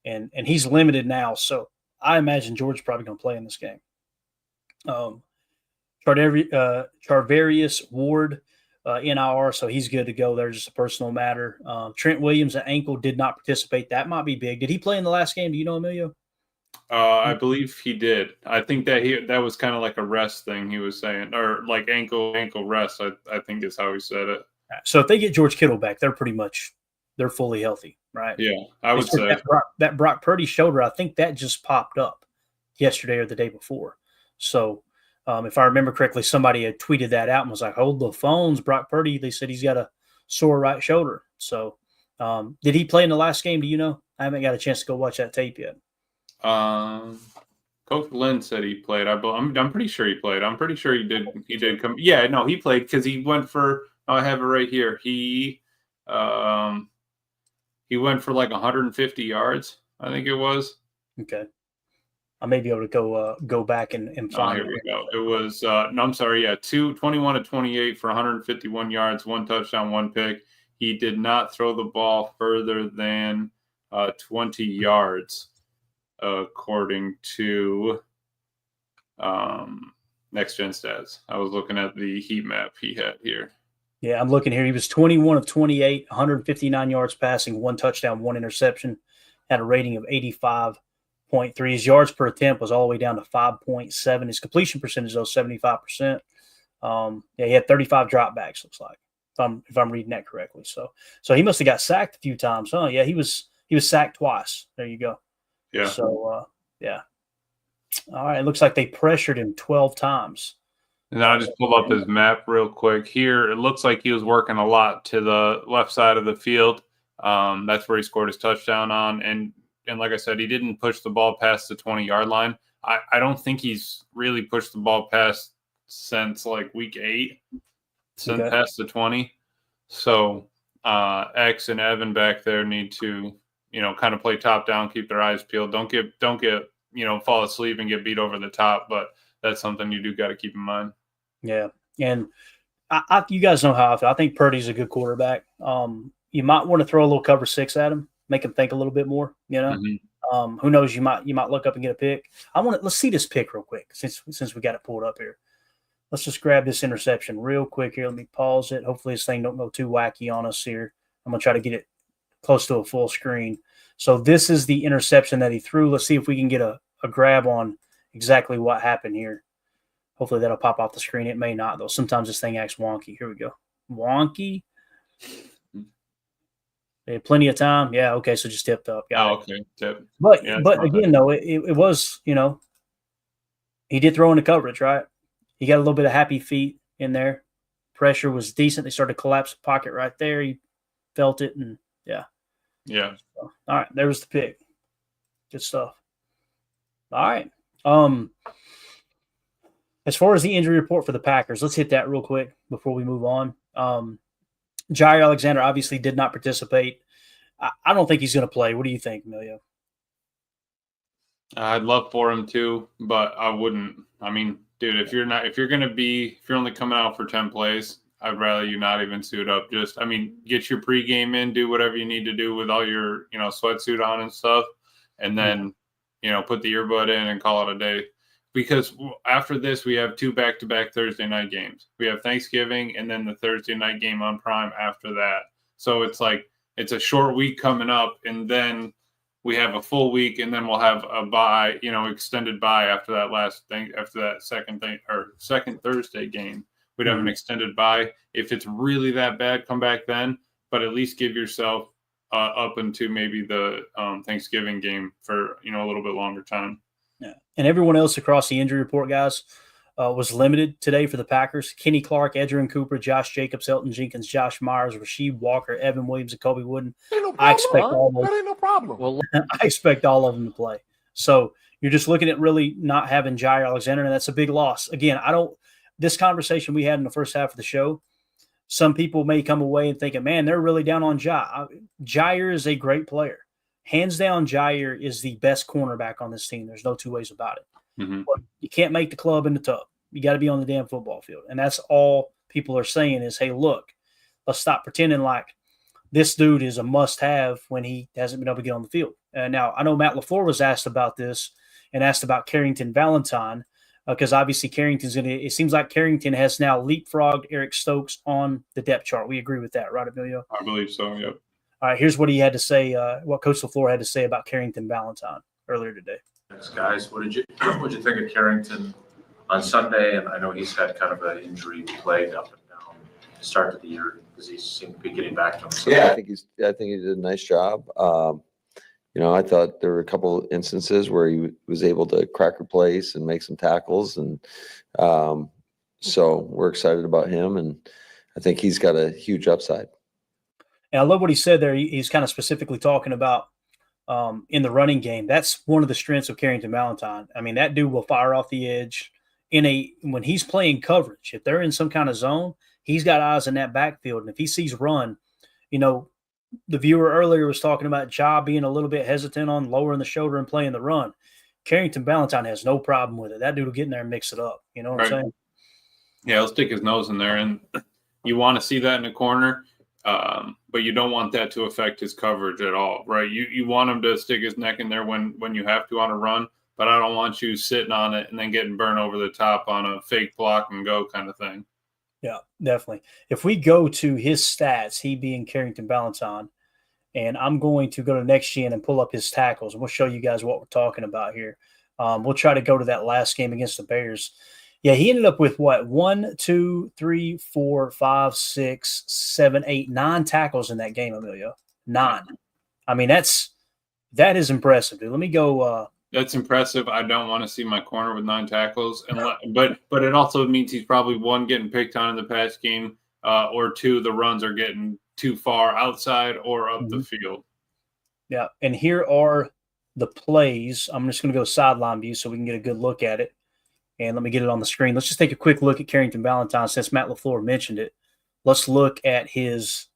Yeah. And he's limited now, so I imagine George's probably going to play in this game. Charvarius Ward, NIR, so he's good to go there, just a personal matter. Trent Williams, an ankle, did not participate. That might be big. Did he play in the last game? Do you know, Emilio? I believe he did. I think that was kind of like a rest thing he was saying, or like ankle rest, I think is how he said it. So if they get George Kittle back, they're fully healthy, right? Yeah, I would say. That Brock Purdy shoulder, I think that just popped up yesterday or the day before. So if I remember correctly, somebody had tweeted that out and was like, hold the phones, Brock Purdy. They said he's got a sore right shoulder. So did he play in the last game? Do you know? I haven't got a chance to go watch that tape yet. Coach Lynn said he played. I'm pretty sure he played. I'm pretty sure he did come. Yeah, no, he played because he went for. I have it right here. He went for like 150 yards. I think it was. Okay. I may be able to go back and find. Here we go. It was no, I'm sorry. Yeah, 21 to 28 for 151 yards, 1 touchdown, 1 pick. He did not throw the ball further than 20 yards. According to Next Gen Stats. I was looking at the heat map he had here. Yeah, I'm looking here. He was 21 of 28, 159 yards passing, 1 touchdown, 1 interception, had a rating of 85.3. His yards per attempt was all the way down to 5.7. His completion percentage, though, 75%. He had 35 dropbacks, looks like, if I'm reading that correctly. So he must have got sacked a few times, huh? Yeah, he was sacked twice. There you go. Yeah. So, yeah. All right. It looks like they pressured him 12 times. And then I just pulled up his map real quick. Here, it looks like he was working a lot to the left side of the field. That's where he scored his touchdown on. And like I said, he didn't push the ball past the 20-yard line. I don't think he's really pushed the ball past since like week 8, past the 20. So X and Evan back there need to kind of play top down, keep their eyes peeled. Don't get fall asleep and get beat over the top. But that's something you do got to keep in mind. Yeah, and you guys know how I feel. I think Purdy's a good quarterback. You might want to throw a little cover 6 at him, make him think a little bit more. Mm-hmm. Who knows? You might look up and get a pick. Let's see this pick real quick since we got it pulled up here. Let's just grab this interception real quick here. Let me pause it. Hopefully this thing don't go too wacky on us here. I'm gonna try to get it close to a full screen. So this is the interception that he threw. Let's see if we can get a grab on exactly what happened here. Hopefully that'll pop off the screen. It may not, though. Sometimes this thing acts wonky. Here we go. Wonky. They had plenty of time. Yeah, okay, so just tipped up. Okay. Tip. But again, though, it was, he did throw in the coverage, right? He got a little bit of happy feet in there. Pressure was decent. They started to collapse the pocket right there. He felt it, and yeah. Yeah. So, all right, there was the pick. Good stuff. All right. As far as the injury report for the Packers, let's hit that real quick before we move on. Jaire Alexander obviously did not participate. I don't think he's going to play. What do you think, Emilio? I'd love for him to, but I wouldn't. I mean, dude, if you're only coming out for 10 plays, I'd rather you not even suit up. Just, get your pregame in, do whatever you need to do with all your, sweatsuit on and stuff, and then, put the earbud in and call it a day. Because after this, we have 2 back-to-back Thursday night games. We have Thanksgiving and then the Thursday night game on Prime after that. So it's like it's a short week coming up, and then we have a full week, and then we'll have a bye, extended bye after that after that second Thursday game. We'd have an extended bye. If it's really that bad, come back then. But at least give yourself up into maybe the Thanksgiving game for a little bit longer time. Yeah, and everyone else across the injury report, guys, was limited today for the Packers. Kenny Clark, Edgerrin Cooper, Josh Jacobs, Elton Jenkins, Josh Myers, Rasheed Walker, Evan Williams, and Kobe Wooden. I expect all of them to play. So you're just looking at really not having Jaire Alexander, and that's a big loss. Again, this conversation we had in the first half of the show, some people may come away and thinking, man, they're really down on Jaire. Jaire is a great player. Hands down, Jaire is the best cornerback on this team. There's no two ways about it. Mhm. But you can't make the club in the tub. You got to be on the damn football field. And that's all people are saying is, hey, look, let's stop pretending like this dude is a must-have when he hasn't been able to get on the field. Now, I know Matt LaFleur was asked about this and asked about Carrington Valentine because obviously Carrington's going to – it seems like Carrington has now leapfrogged Eric Stokes on the depth chart. We agree with that, right, Emilio? I believe so, yep. All right, here's what he had to say, what Coach LaFleur had to say about Carrington Valentine earlier today. Thanks, guys. What did you think of Carrington on Sunday? And I know he's had kind of an injury plague up and down to start of the year. Does he seem to be getting back to himself? Yeah, I think he did a nice job. I thought there were a couple instances where he was able to crack a place and make some tackles, and so we're excited about him, and I think he's got a huge upside. And I love what he said there. He's kind of specifically talking about in the running game. That's one of the strengths of Carrington Valentine. I mean, that dude will fire off the edge when he's playing coverage. If they're in some kind of zone, he's got eyes in that backfield. And if he sees run, the viewer earlier was talking about Ja being a little bit hesitant on lowering the shoulder and playing the run. Carrington Valentine has no problem with it. That dude will get in there and mix it up. You know what I'm saying? Yeah, he'll stick his nose in there. And you want to see that in a corner. But you don't want that to affect his coverage at all, right? You want him to stick his neck in there when you have to on a run, but I don't want you sitting on it and then getting burned over the top on a fake block and go kind of thing. Yeah, definitely. If we go to his stats, he being Carrington Valentine, and I'm going to go to next gen and pull up his tackles, and we'll show you guys what we're talking about here. We'll try to go to that last game against the Bears. Yeah, he ended up with what? 1, 2, 3, 4, 5, 6, 7, 8, 9 tackles in that game, Emilio. 9. I mean, that is impressive, dude. Let me go. That's impressive. I don't want to see my corner with 9 tackles, but it also means he's probably 1 getting picked on in the pass game, or 2 the runs are getting too far outside or up the field. Yeah, and here are the plays. I'm just going to go sideline view so we can get a good look at it. And let me get it on the screen. Let's just take a quick look at Carrington Valentine since Matt LaFleur mentioned it. Let's look at his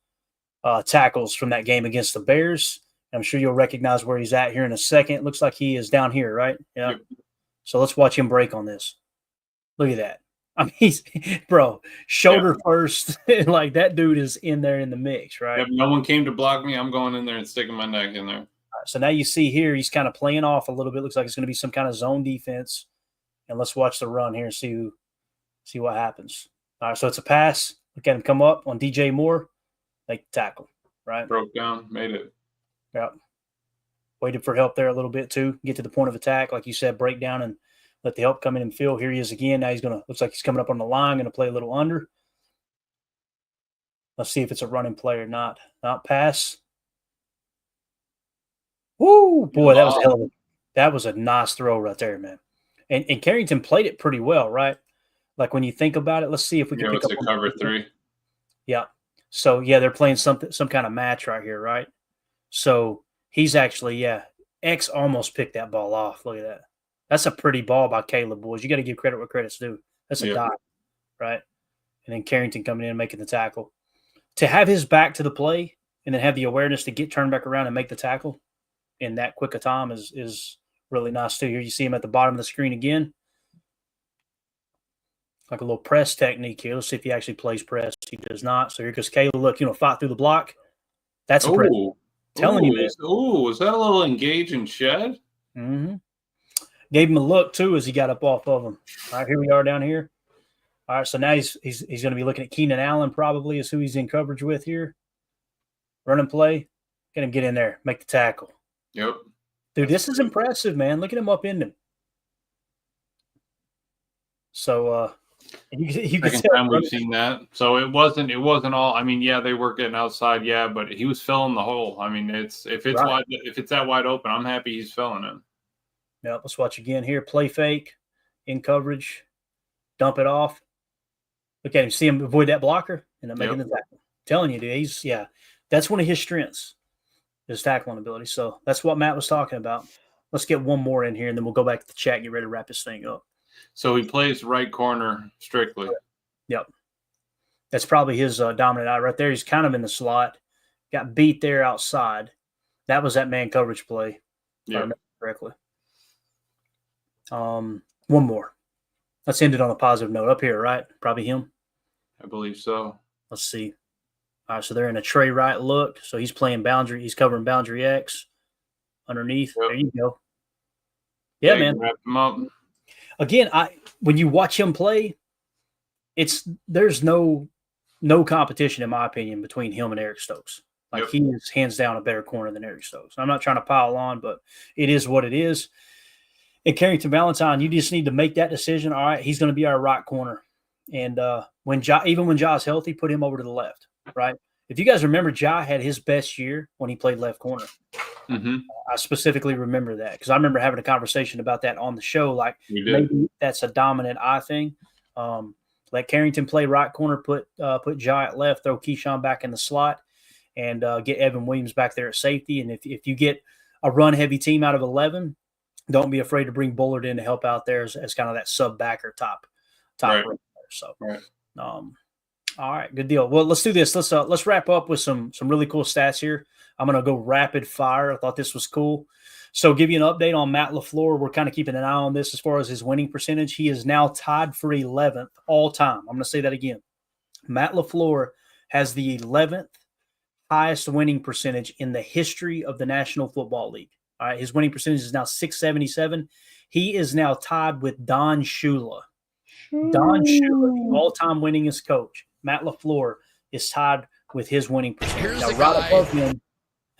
tackles from that game against the Bears. I'm sure you'll recognize where he's at here in a second. It looks like he is down here, right? Yeah. Yep. So let's watch him break on this. Look at that. I mean, shoulder first. Like that dude is in there in the mix, right? If no one came to block me, I'm going in there and sticking my neck in there. Right, so now you see here he's kind of playing off a little bit. Looks like it's going to be some kind of zone defense. And let's watch the run here and see what happens. All right, so it's a pass. Look at him come up on DJ Moore, make the tackle, right? Broke down, made it. Yep. Waited for help there a little bit too. Get to the point of attack, like you said, break down and let the help come in and fill. Here he is again. Now looks like he's coming up on the line, going to play a little under. Let's see if it's a running play or not. Not pass. Woo, boy, that was a nice throw right there, man. And Carrington played it pretty well, right? Like when you think about it, let's see if we can pick up on cover 3. Yeah. So yeah, they're playing some kind of match right here, right? So he's actually, X almost picked that ball off. Look at that. That's a pretty ball by Caleb, boys. You got to give credit where credit's due. That's a dive, right? And then Carrington coming in and making the tackle. To have his back to the play and then have the awareness to turn back around and make the tackle in that quick a time is really nice too. Here you see him at the bottom of the screen again. Like a little press technique here. Let's see if he actually plays press. He does not. So here goes Caleb. Look, fight through the block. That's impressive. Telling you, man. Was that a little engage and shed? Mm-hmm. Gave him a look too as he got up off of him. All right, here we are down here. All right, so now he's going to be looking at Keenan Allen probably is who he's in coverage with here. Running play. Get him get in there. Make the tackle. Yep. Dude, this is impressive, man. Look at him up in him. So you can second time we've seen that. So it wasn't all. I mean, yeah, they were getting outside, but he was filling the hole. I mean, if it's that wide open, I'm happy he's filling it. Now let's watch again here. Play fake, in coverage, dump it off. Look at him. See him avoid that blocker and then making the tackle. Telling you, dude, that's one of his strengths. His tackling ability. So that's what Matt was talking about. Let's get one more in here, and then we'll go back to the chat and get ready to wrap this thing up. So he plays right corner strictly. Yep. That's probably his dominant eye right there. He's kind of in the slot. Got beat there outside. That was that man coverage play. If I remember correctly. One more. Let's end it on a positive note. Up here, right? Probably him. I believe so. Let's see. All right, so they're in a Trey Wright look. So he's playing boundary. He's covering boundary X underneath. Yep. There you go. Yeah, man. Wrap them up. Again, when you watch him play, there's no competition, in my opinion, between him and Eric Stokes. Like, he is hands down a better corner than Eric Stokes. I'm not trying to pile on, but it is what it is. And Carrington Valentine, you just need to make that decision. All right, he's going to be our right corner. And even when Ja's healthy, put him over to the left, right? If you guys remember, Ja had his best year when he played left corner. Mm-hmm. I specifically remember that because I remember having a conversation about that on the show. Like, maybe that's a dominant eye thing. Let Carrington play right corner, put Ja at left, throw Keyshawn back in the slot, and get Evan Williams back there at safety. And if you get a run-heavy team out of 11, don't be afraid to bring Bullard in to help out there as kind of that sub-backer top right. Player. So, right. All right, good deal. Well, let's do this. Let's wrap up with some really cool stats here. I'm going to go rapid fire. I thought this was cool. So give you an update on Matt LaFleur. We're kind of keeping an eye on this as far as his winning percentage. He is now tied for 11th all time. I'm going to say that again. Matt LaFleur has the 11th highest winning percentage in the history of the National Football League. All right, his winning percentage is now 677. He is now tied with Don Shula. Don Shula, the all-time winningest coach. Matt LaFleur is tied with his winning percentage. Now, right above him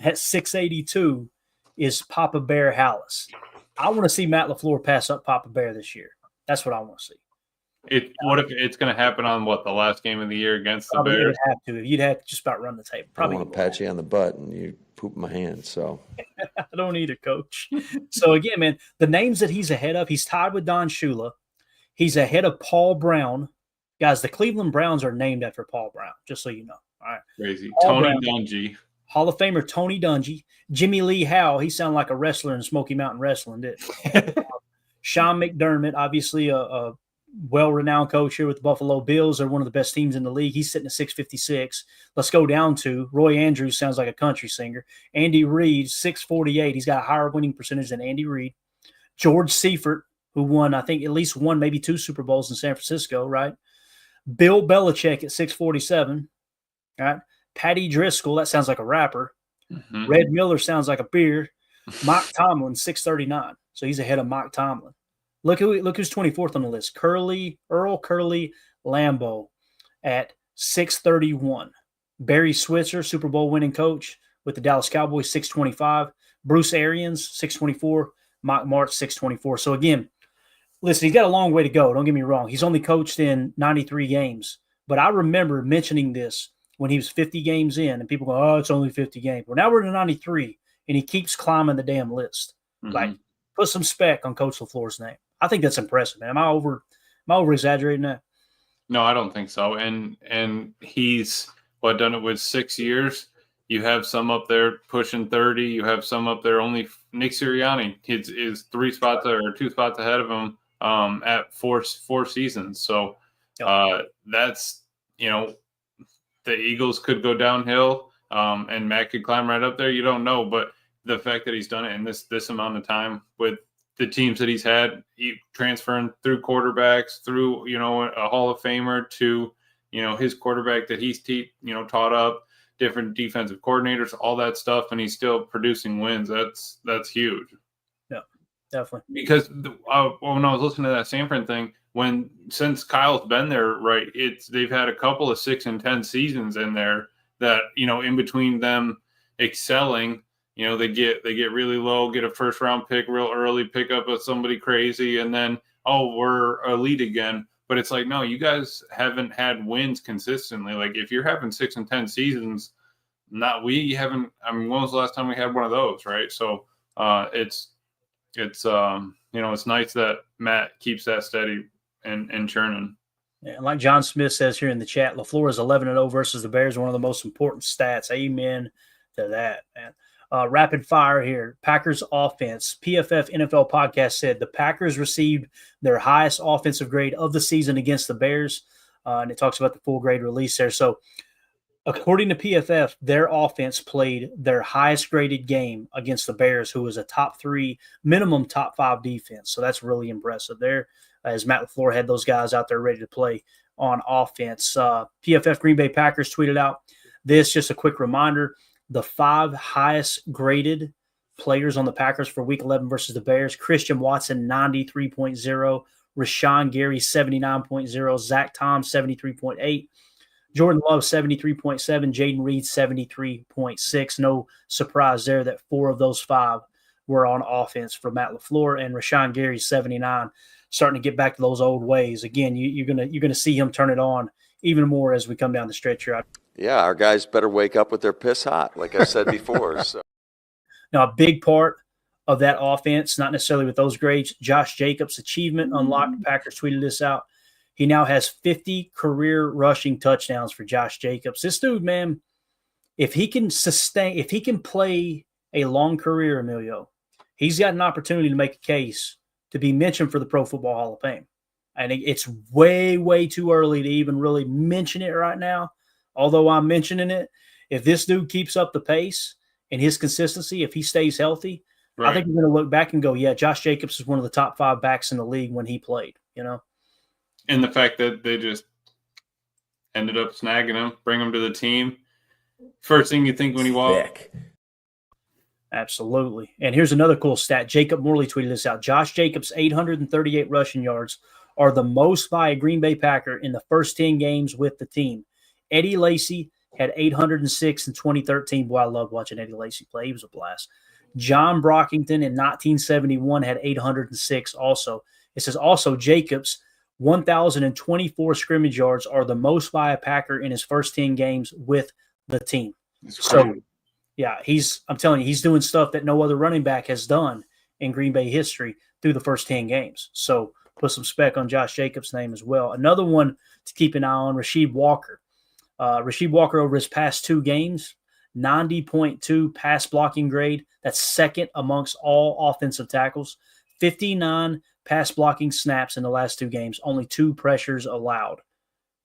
at 682 is Papa Bear Hallis. I want to see Matt LaFleur pass up Papa Bear this year. That's what I want to see. What if it's going to happen on the last game of the year against the Bears? You'd have to. You'd have to just about run the table. Probably I want to pat you on the butt and you poop my hand. So I don't need a coach. So again, man, the names that he's ahead of, he's tied with Don Shula. He's ahead of Paul Brown. Guys, the Cleveland Browns are named after Paul Brown, just so you know. All right. Crazy. Paul Tony Brown, Dungy. Hall of Famer Tony Dungy. Jimmy Lee Howe. He sounded like a wrestler in Smoky Mountain Wrestling, didn't he? Sean McDermott, obviously a well-renowned coach here with the Buffalo Bills. They're one of the best teams in the league. He's sitting at 656. Let's go down to Roy Andrews. Sounds like a country singer. Andy Reid, 648. He's got a higher winning percentage than Andy Reid. George Seifert, who won, I think, at least one, maybe two Super Bowls in San Francisco, right? Bill Belichick at 647, right? Patty Driscoll, that sounds like a rapper. Mm-hmm. Red Miller sounds like a beer. Mike Tomlin, 639. So he's ahead of Mike Tomlin. Look who's 24th on the list. Earl Curly Lambeau at 631. Barry Switzer, Super Bowl winning coach with the Dallas Cowboys, 625. Bruce Arians, 624. Mike Martz, 624. So again, listen, he's got a long way to go. Don't get me wrong. He's only coached in 93 games. But I remember mentioning this when he was 50 games in, and people go, oh, it's only 50 games. Well, now we're to 93, and he keeps climbing the damn list. Mm-hmm. Like, put some spec on Coach LaFleur's name. I think that's impressive, man. Am I over exaggerating that? No, I don't think so. And he's done it with 6 years. You have some up there pushing 30. You have some up there only. Nick Sirianni is 2 spots ahead of him at four seasons. So that's, the Eagles could go downhill and Matt could climb right up there. You don't know, but the fact that he's done it in this amount of time with the teams that he's had, transferring through quarterbacks, through, a Hall of Famer to, his quarterback that he's taught up, different defensive coordinators, all that stuff, and he's still producing wins. That's huge. Yeah, definitely. Because when I was listening to that San Fran thing, since Kyle's been there, right, they've had a couple of 6 and 10 seasons in there that, in between them excelling, they get really low, get a first round pick real early, pick up somebody crazy, and then, we're elite again. But it's like, no, you guys haven't had wins consistently. Like, if you're having 6 and 10 seasons, we haven't. I mean, when was the last time we had one of those, right? So it's it's nice that Matt keeps that steady and churning. Yeah, like John Smith says here in the chat, LaFleur is 11-0 versus the Bears, one of the most important stats. Amen to that, man. Rapid fire here. Packers offense. PFF NFL podcast said the Packers received their highest offensive grade of the season against the Bears. And it talks about the full grade release there. So according to PFF, their offense played their highest graded game against the Bears, who was a top 3, minimum top 5 defense. So that's really impressive there, as Matt LaFleur had those guys out there ready to play on offense. PFF Green Bay Packers tweeted out this, just a quick reminder, the 5 highest graded players on the Packers for Week 11 versus the Bears: Christian Watson, 93.0, Rashawn Gary, 79.0, Zach Tom, 73.8, Jordan Love, 73.7, Jaden Reed, 73.6. No surprise there that 4 of those 5 were on offense for Matt LaFleur, and Rashawn Gary, 79, starting to get back to those old ways. Again, you're gonna see him turn it on even more as we come down the stretch here. Yeah, our guys better wake up with their piss hot, like I said before. So. Now, a big part of that offense, not necessarily with those grades, Josh Jacobs' achievement unlocked. The Packers tweeted this out. He now has 50 career rushing touchdowns for Josh Jacobs. This dude, man, if he can play a long career, Emilio, he's got an opportunity to make a case to be mentioned for the Pro Football Hall of Fame. And it's way, way too early to even really mention it right now. Although I'm mentioning it, if this dude keeps up the pace and his consistency, if he stays healthy, right, I think we're going to look back and go, yeah, Josh Jacobs is one of the top 5 backs in the league when he played, you know? And the fact that they just ended up snagging him, bring him to the team. First thing you think when you walk. Absolutely. And here's another cool stat. Jacob Morley tweeted this out. Josh Jacobs' 838 rushing yards are the most by a Green Bay Packer in the first 10 games with the team. Eddie Lacy had 806 in 2013. Boy, I love watching Eddie Lacy play. He was a blast. John Brockington in 1971 had 806 also. It says also Jacobs' 1,024 scrimmage yards are the most by a Packer in his first 10 games with the team. So, yeah, I'm telling you, he's doing stuff that no other running back has done in Green Bay history through the first 10 games. So put some spec on Josh Jacobs' name as well. Another one to keep an eye on, Rasheed Walker. Rasheed Walker over his past 2 games, 90.2 pass blocking grade. That's second amongst all offensive tackles. 59 pass blocking snaps in the last 2 games, only 2 pressures allowed.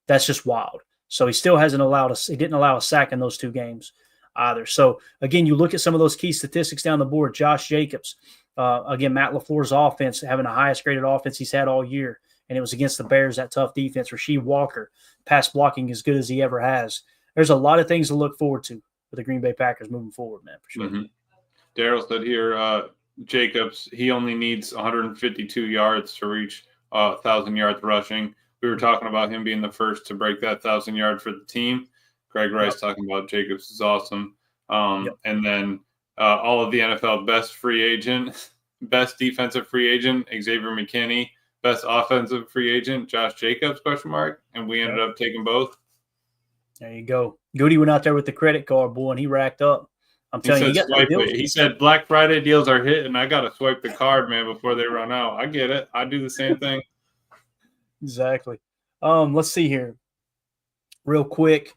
That's just wild. So he still hasn't he didn't allow a sack in those 2 games either. So again, you look at some of those key statistics down the board. Josh Jacobs, again, Matt LaFleur's offense, having the highest graded offense he's had all year, and it was against the Bears, that tough defense. Rasheed Walker, pass blocking as good as he ever has. There's a lot of things to look forward to for the Green Bay Packers moving forward, man, for sure. Mm-hmm. Daryl said here, Jacobs, he only needs 152 yards to reach 1,000 yards rushing. We were talking about him being the first to break that 1,000 yard for the team. Greg Rice talking about Jacobs is awesome. And then all of the NFL best free agent, best defensive free agent, Xavier McKinney, best offensive free agent, Josh Jacobs, ? And we ended up taking both. There you go. Goody went out there with the credit card, boy, and he racked up. I'm telling you, he said Black Friday deals are hit, and I got to swipe the card, man, before they run out. I get it. I do the same thing. Exactly. Let's see here real quick.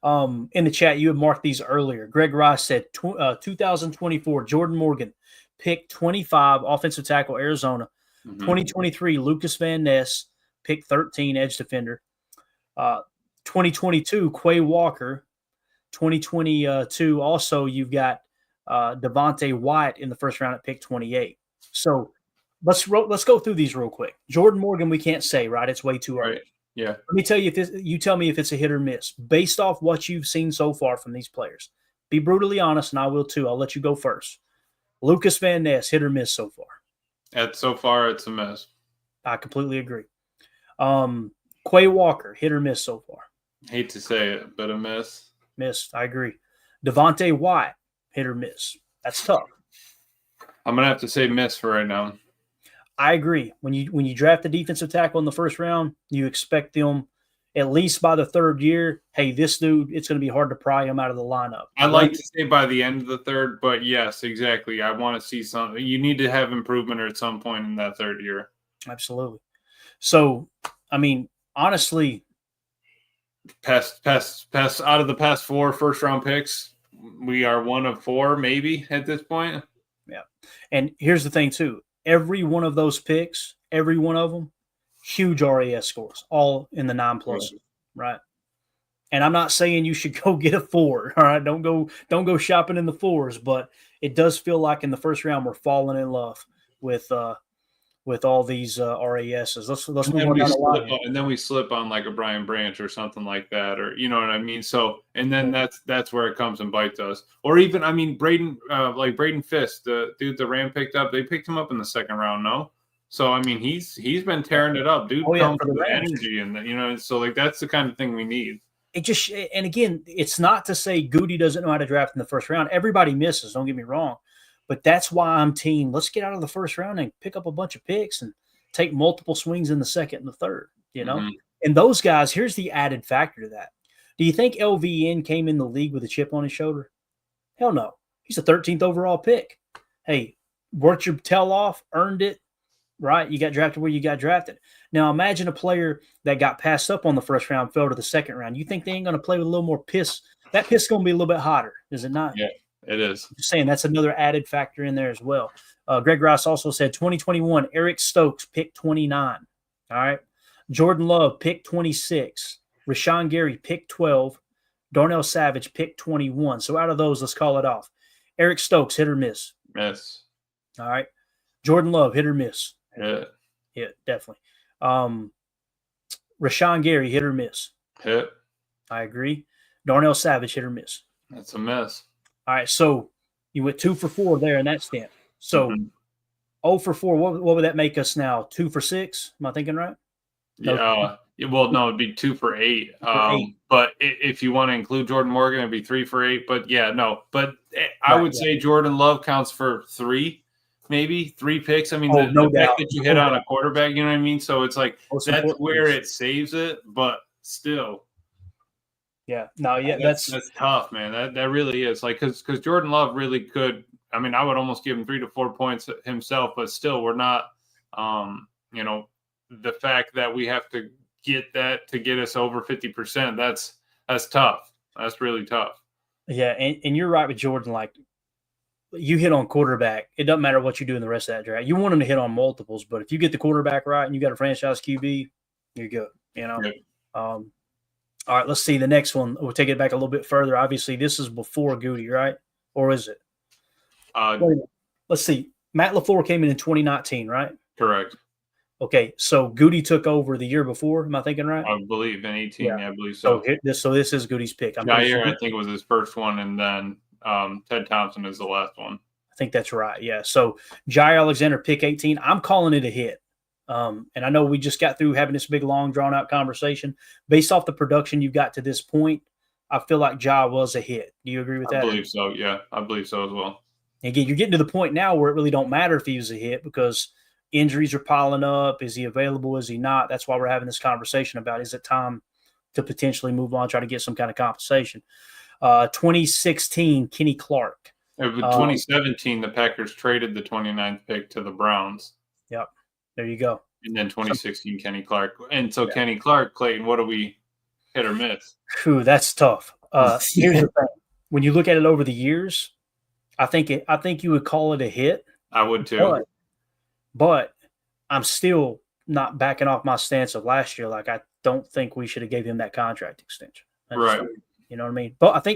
In the chat, you had marked these earlier. Greg Rice said 2024, Jordan Morgan, pick 25, offensive tackle, Arizona. 2023, Lucas Van Ness, pick 13, edge defender. 2022, Quay Walker. 2022, also you've got Devontae Wyatt in the first round at pick 28. So let's go through these real quick. Jordan Morgan, we can't say, right? It's way too early. Right. Yeah. Let me tell you you tell me if it's a hit or miss based off what you've seen so far from these players. Be brutally honest, and I will too. I'll let you go first. Lucas Van Ness, hit or miss so far? So far, it's a miss. I completely agree. Quay Walker, hit or miss so far? Hate to say it, but a miss. Missed. I agree. Devontae Wyatt, hit or miss? That's tough. I'm gonna have to say miss for right now. I agree. When you draft a defensive tackle in the first round, you expect them at least by the 3rd year. Hey, this dude, it's going to be hard to pry him out of the lineup. I like to say by the end of the 3rd, but yes, exactly. I want to see something. You need to have improvement at some point in that 3rd year. Absolutely. So, I mean, honestly, past out of the past 4 first-round picks, we are one of 4 maybe at this point. Yeah. And here's the thing, too. Every one of those picks, every one of them, huge RAS scores, all in the 9+, right? And I'm not saying you should go get a 4. All right, don't go shopping in the 4s, but it does feel like in the first round we're falling in love with all these RASs. Let's And move then, on we down the slip line. on, and then we slip on like a Brian Branch or something like that, or you know what I mean. So, and then that's where it comes and bites us. Or even, I mean, Braden, like Braden Fisk, the dude the Ram picked up, they picked him up in the second round, no? So I mean, he's been tearing it up, dude. Comes For the with Rams. energy, and so like that's the kind of thing we need. It just, and again, it's not to say Goody doesn't know how to draft in the first round. Everybody misses, don't get me wrong. But that's why I'm team. Let's get out of the first round and pick up a bunch of picks and take multiple swings in the second and the third, And those guys, here's the added factor to that. Do you think LVN came in the league with a chip on his shoulder? Hell no. He's a 13th overall pick. Hey, worked your tail off, earned it, right? You got drafted where you got drafted. Now imagine a player that got passed up on the first round, fell to the second round. You think they ain't going to play with a little more piss? That piss is going to be a little bit hotter, is it not? Yeah, it is. Just saying that's another added factor in there as well. Greg Rice also said 2021, Eric Stokes, pick 29. All right. Jordan Love, pick 26. Rashawn Gary, pick 12. Darnell Savage, pick 21. So out of those, let's call it off. Eric Stokes, hit or miss? Miss. All right. Jordan Love, hit or miss? Hit. Hit, definitely. Rashawn Gary, hit or miss? Hit. I agree. Darnell Savage, hit or miss? That's a miss. All right, so you went 2 for 4 there in that stint. So 0 for 4, what would that make us now? 2 for 6? Am I thinking right? Yeah. Well, no, it'd be 2 for 8. But if you want to include Jordan Morgan, it'd be 3 for 8. But yeah, no. But I would say Jordan Love counts for 3, maybe 3 picks. I mean, the fact that you hit on a quarterback, you know what I mean? So it's like that's where it saves it. But still. Yeah. No, yeah, that's tough, man. That really is. Like, because Jordan Love really could. I mean, I would almost give him 3 to 4 points himself, but still, we're not. The fact that we have to get that to get us over 50%, that's tough. That's really tough. Yeah, and you're right with Jordan. Like, you hit on quarterback. It doesn't matter what you do in the rest of that draft. You want him to hit on multiples, but if you get the quarterback right and you got a franchise QB, you're good. All right, let's see the next one. We'll take it back a little bit further. Obviously, this is before Goody, right? Or is it? Let's see. Matt LaFleur came in 2019, right? Correct. Okay, so Goody took over the year before. Am I thinking right? I believe in 18. Yeah, I believe so. So this is Goody's pick. Jaire, I think, was his first one, and then Ted Thompson is the last one. I think that's right. Yeah. So Jaire Alexander, pick 18. I'm calling it a hit. And I know we just got through having this big, long, drawn-out conversation. Based off the production you've got to this point, I feel like Ja was a hit. Do you agree with that? I believe so. Yeah, I believe so as well. Again, you're getting to the point now where it really don't matter if he was a hit because injuries are piling up. Is he available? Is he not? That's why we're having this conversation about is it time to potentially move on, try to get some kind of compensation. 2016, Kenny Clark. 2017, the Packers traded the 29th pick to the Browns. Yep. There you go. And then 2016, Kenny Clark. And so Kenny Clark, Clayton, what do we hit or miss? Whew, that's tough. Here's the thing. When you look at it over the years, I think you would call it a hit. I would too. But I'm still not backing off my stance of last year. Like, I don't think we should have gave him that contract extension. Right. You know what I mean? But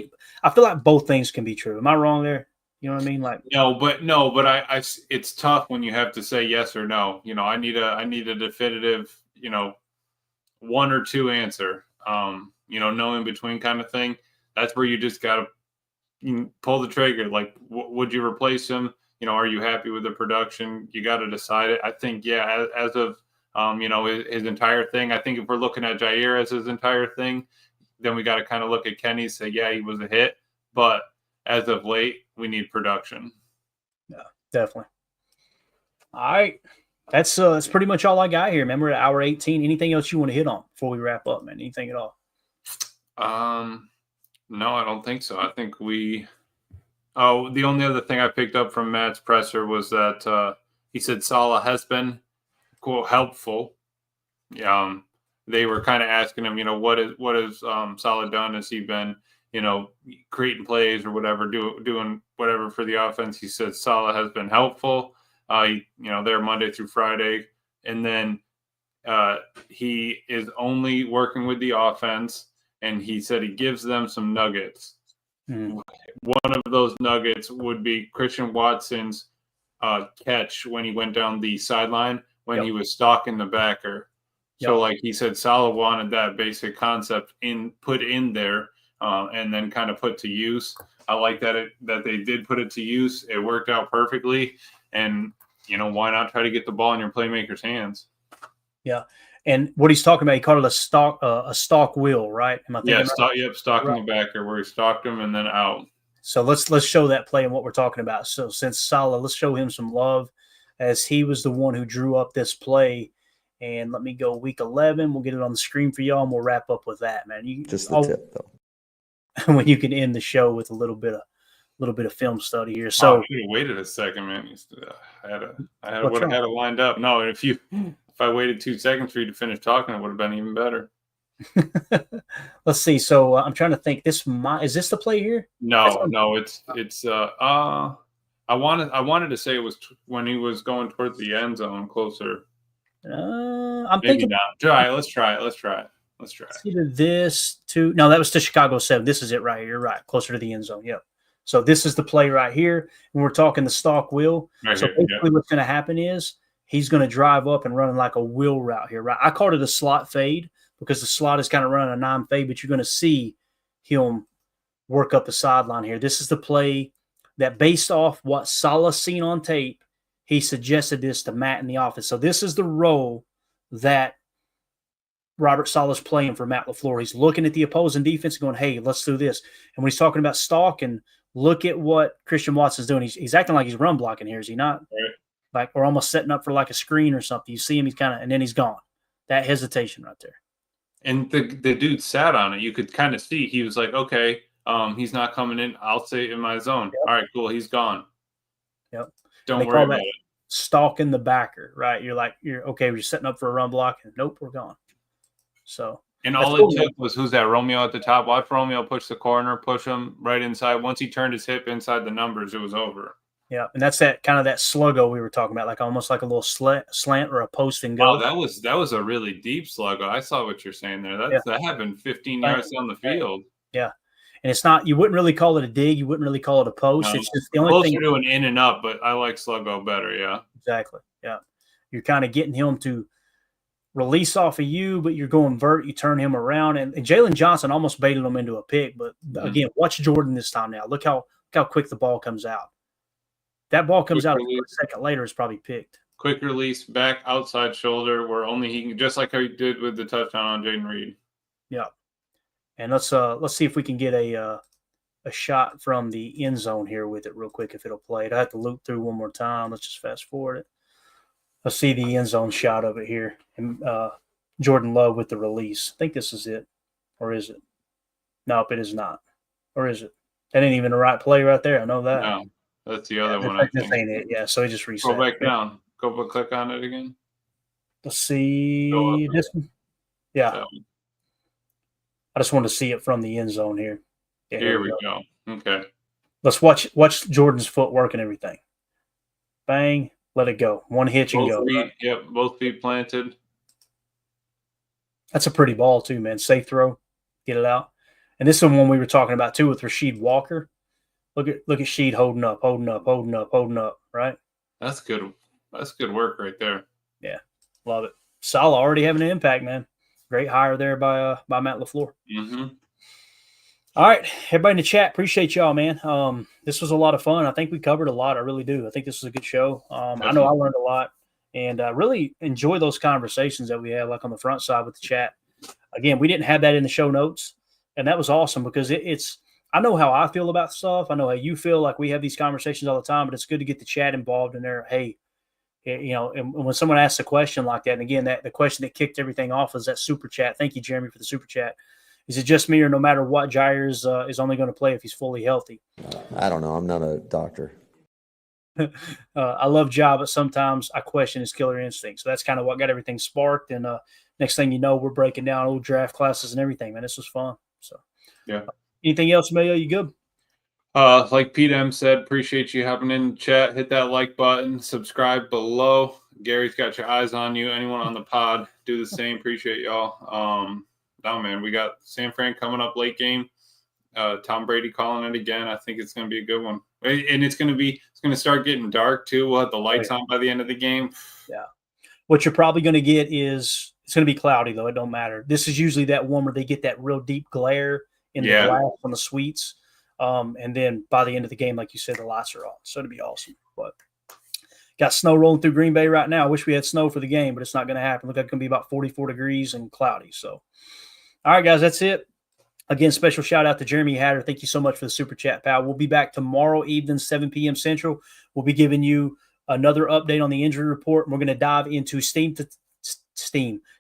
I feel like both things can be true. Am I wrong there? You know what I mean? Like no, but I it's tough when you have to say yes or no. I need a definitive, 1 or 2 answer. No in between kind of thing. That's where you just gotta pull the trigger. Like, would you replace him? Are you happy with the production? You got to decide it. I think, yeah, as of his entire thing. I think if we're looking at Jaire as his entire thing, then we got to kind of look at Kenny and say, yeah, he was a hit. But as of late, we need production. Yeah, definitely. All right. That's pretty much all I got here, man. We're at hour 18. Anything else you want to hit on before we wrap up, man? Anything at all? No, I don't think so. I think the only other thing I picked up from Matt's presser was that he said Saleh has been, quote, helpful. They were kind of asking him, what has Saleh done? Has he been, creating plays or whatever, doing whatever for the offense? He said Saleh has been helpful. They're Monday through Friday. And then he is only working with the offense. and he said he gives them some nuggets. Mm. One of those nuggets would be Christian Watson's catch when he went down the sideline when he was stalking the backer. So, like he said, Saleh wanted that basic concept put in there and then kind of put to use. I like that they did put it to use. It worked out perfectly. And, why not try to get the ball in your playmaker's hands? Yeah. And what he's talking about, he called it a stalk wheel, right? Am I thinking right? Stalking the backer where he stalked him and then out. So let's show that play and what we're talking about. So since Saleh, let's show him some love as he was the one who drew up this play. And let me go week 11. We'll get it on the screen for y'all, and we'll wrap up with that, man. Just the tip, though. When you can end the show with a little bit of film study here. So I should have waited a second, man. I would have had it lined up. No, if I waited 2 seconds for you to finish talking, it would have been even better. Let's see. So I'm trying to think. Is this the play here? No. It's. I wanted to say it was when he was going towards the end zone closer. I'm Maybe thinking. Not. Let's try it. It's either this to no, that was to Chicago 7. This is it right here. You're right, closer to the end zone. Yep. So this is the play right here, and we're talking the stalk wheel. Right so here, basically, what's going to happen is he's going to drive up and run like a wheel route here, right? I called it a slot fade because the slot is kind of running a non-fade, but you're going to see him work up the sideline here. This is the play that, based off what Saleh seen on tape, he suggested this to Matt in the office. So this is the role that Robert Saleh's playing for Matt LaFleur. He's looking at the opposing defense and going, hey, let's do this. And when he's talking about stalking, look at what Christian Watson's doing. He's acting like he's run blocking here, is he not? Right. Like, or almost setting up for like a screen or something. You see him, he's kind of, and then he's gone. That hesitation right there. And the dude sat on it. You could kind of see he was like, okay, he's not coming in. I'll stay in my zone. Yep. All right, cool. He's gone. Yep. Don't worry about it. Stalking the backer, right? You're okay. We're setting up for a run block, and nope, we're gone. So, and all it took was who's that? Romeo at the top. Watch Romeo push the corner, push him right inside. Once he turned his hip inside the numbers, it was over. Yeah, and that's that kind of that sluggo we were talking about, like almost like a little slant or a post and go. Oh, that was a really deep sluggo. I saw what you're saying there. That happened 15 yards down the field. Yeah. And it's not, you wouldn't really call it a dig. You wouldn't really call it a post. No, it's just the only thing. Closer to an in and up, but I like sluggo better. Yeah. Exactly. Yeah. You're kind of getting him to release off of you, but you're going vert. You turn him around. And Jalen Johnson almost baited him into a pick. But again, watch Jordan this time now. Look how quick the ball comes out. That ball comes out a second later, it's probably picked. Quick release, back outside shoulder, where only he can, just like how he did with the touchdown on Jaden Reed. Yeah. And let's see if we can get a shot from the end zone here with it real quick if it'll play it. I have to loop through one more time. Let's just fast forward it. Let's see the end zone shot of it here. And Jordan Love with the release. I think this is it. Or is it? Nope, it is not. Or is it? That ain't even the right play right there. I know that. No, that's the other one. I This think. ain't it. Yeah, so he just reset. Go back down. Go click on it again. Let's see this one. Yeah. I just want to see it from the end zone here. Yeah, here we go. Okay. Let's watch Jordan's footwork and everything. Bang, let it go. One hitch and go. Right? Yep, both feet planted. That's a pretty ball too, man. Safe throw. Get it out. And this is the one we were talking about too with Rasheed Walker. Look at Sheed holding up, right? That's good. That's good work right there. Yeah. Love it. Saleh already having an impact, man. Great hire there by Matt LaFleur. Mm-hmm. All right, everybody in the chat, appreciate y'all, man. This was a lot of fun. I think we covered a lot. I really do. I think this was a good show. I know I learned a lot, and really enjoy those conversations that we had, like on the front side with the chat. Again, we didn't have that in the show notes, and that was awesome because it's. I know how I feel about stuff. I know how you feel. Like we have these conversations all the time, but it's good to get the chat involved in there. Hey, you know, and when someone asks a question like that, and again, the question that kicked everything off is that super chat. Thank you, Jeremy, for the super chat. Is it just me, or no matter what, Jaire is only going to play if he's fully healthy? I don't know. I'm not a doctor. I love Ja, but sometimes I question his killer instinct. So that's kind of what got everything sparked. And next thing you know, we're breaking down old draft classes and everything, man. This was fun. So, yeah. Anything else, Emilio? You good? Like Pete M said, appreciate you hopping in the chat. Hit that like button. Subscribe below. Gary's got your eyes on you. Anyone on the pod, do the same. Appreciate y'all. no, man, we got San Fran coming up late game. Tom Brady calling it again. I think it's going to be a good one. And it's going to start getting dark too. We'll have the lights on by the end of the game. Yeah. What you're probably going to get is it's going to be cloudy though. It don't matter. This is usually that one where they get that real deep glare in the glass on the suites. And then by the end of the game, like you said, the lights are on. So it'll be awesome. But got snow rolling through Green Bay right now. I wish we had snow for the game, but it's not going to happen. Look like it's going to be about 44 degrees and cloudy. So, all right, guys, that's it. Again, special shout out to Jeremy Hatter. Thank you so much for the super chat, pal. We'll be back tomorrow evening, 7 p.m. Central. We'll be giving you another update on the injury report. And we're going to dive into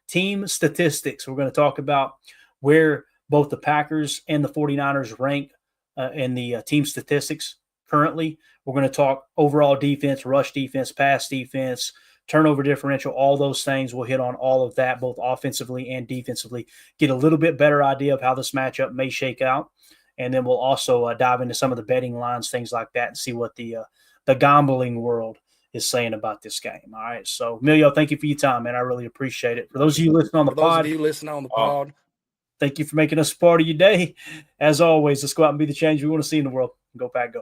team statistics. We're going to talk about where both the Packers and the 49ers rank in the team statistics currently. We're going to talk overall defense, rush defense, pass defense, turnover differential, all those things. We'll hit on all of that, both offensively and defensively, get a little bit better idea of how this matchup may shake out. And then we'll also dive into some of the betting lines, things like that, and see what the gambling world is saying about this game. All right. So, Emilio, thank you for your time, man. I really appreciate it. For those of you listening on the pod, thank you for making us part of your day. As always, let's go out and be the change we want to see in the world. Go Pack, go.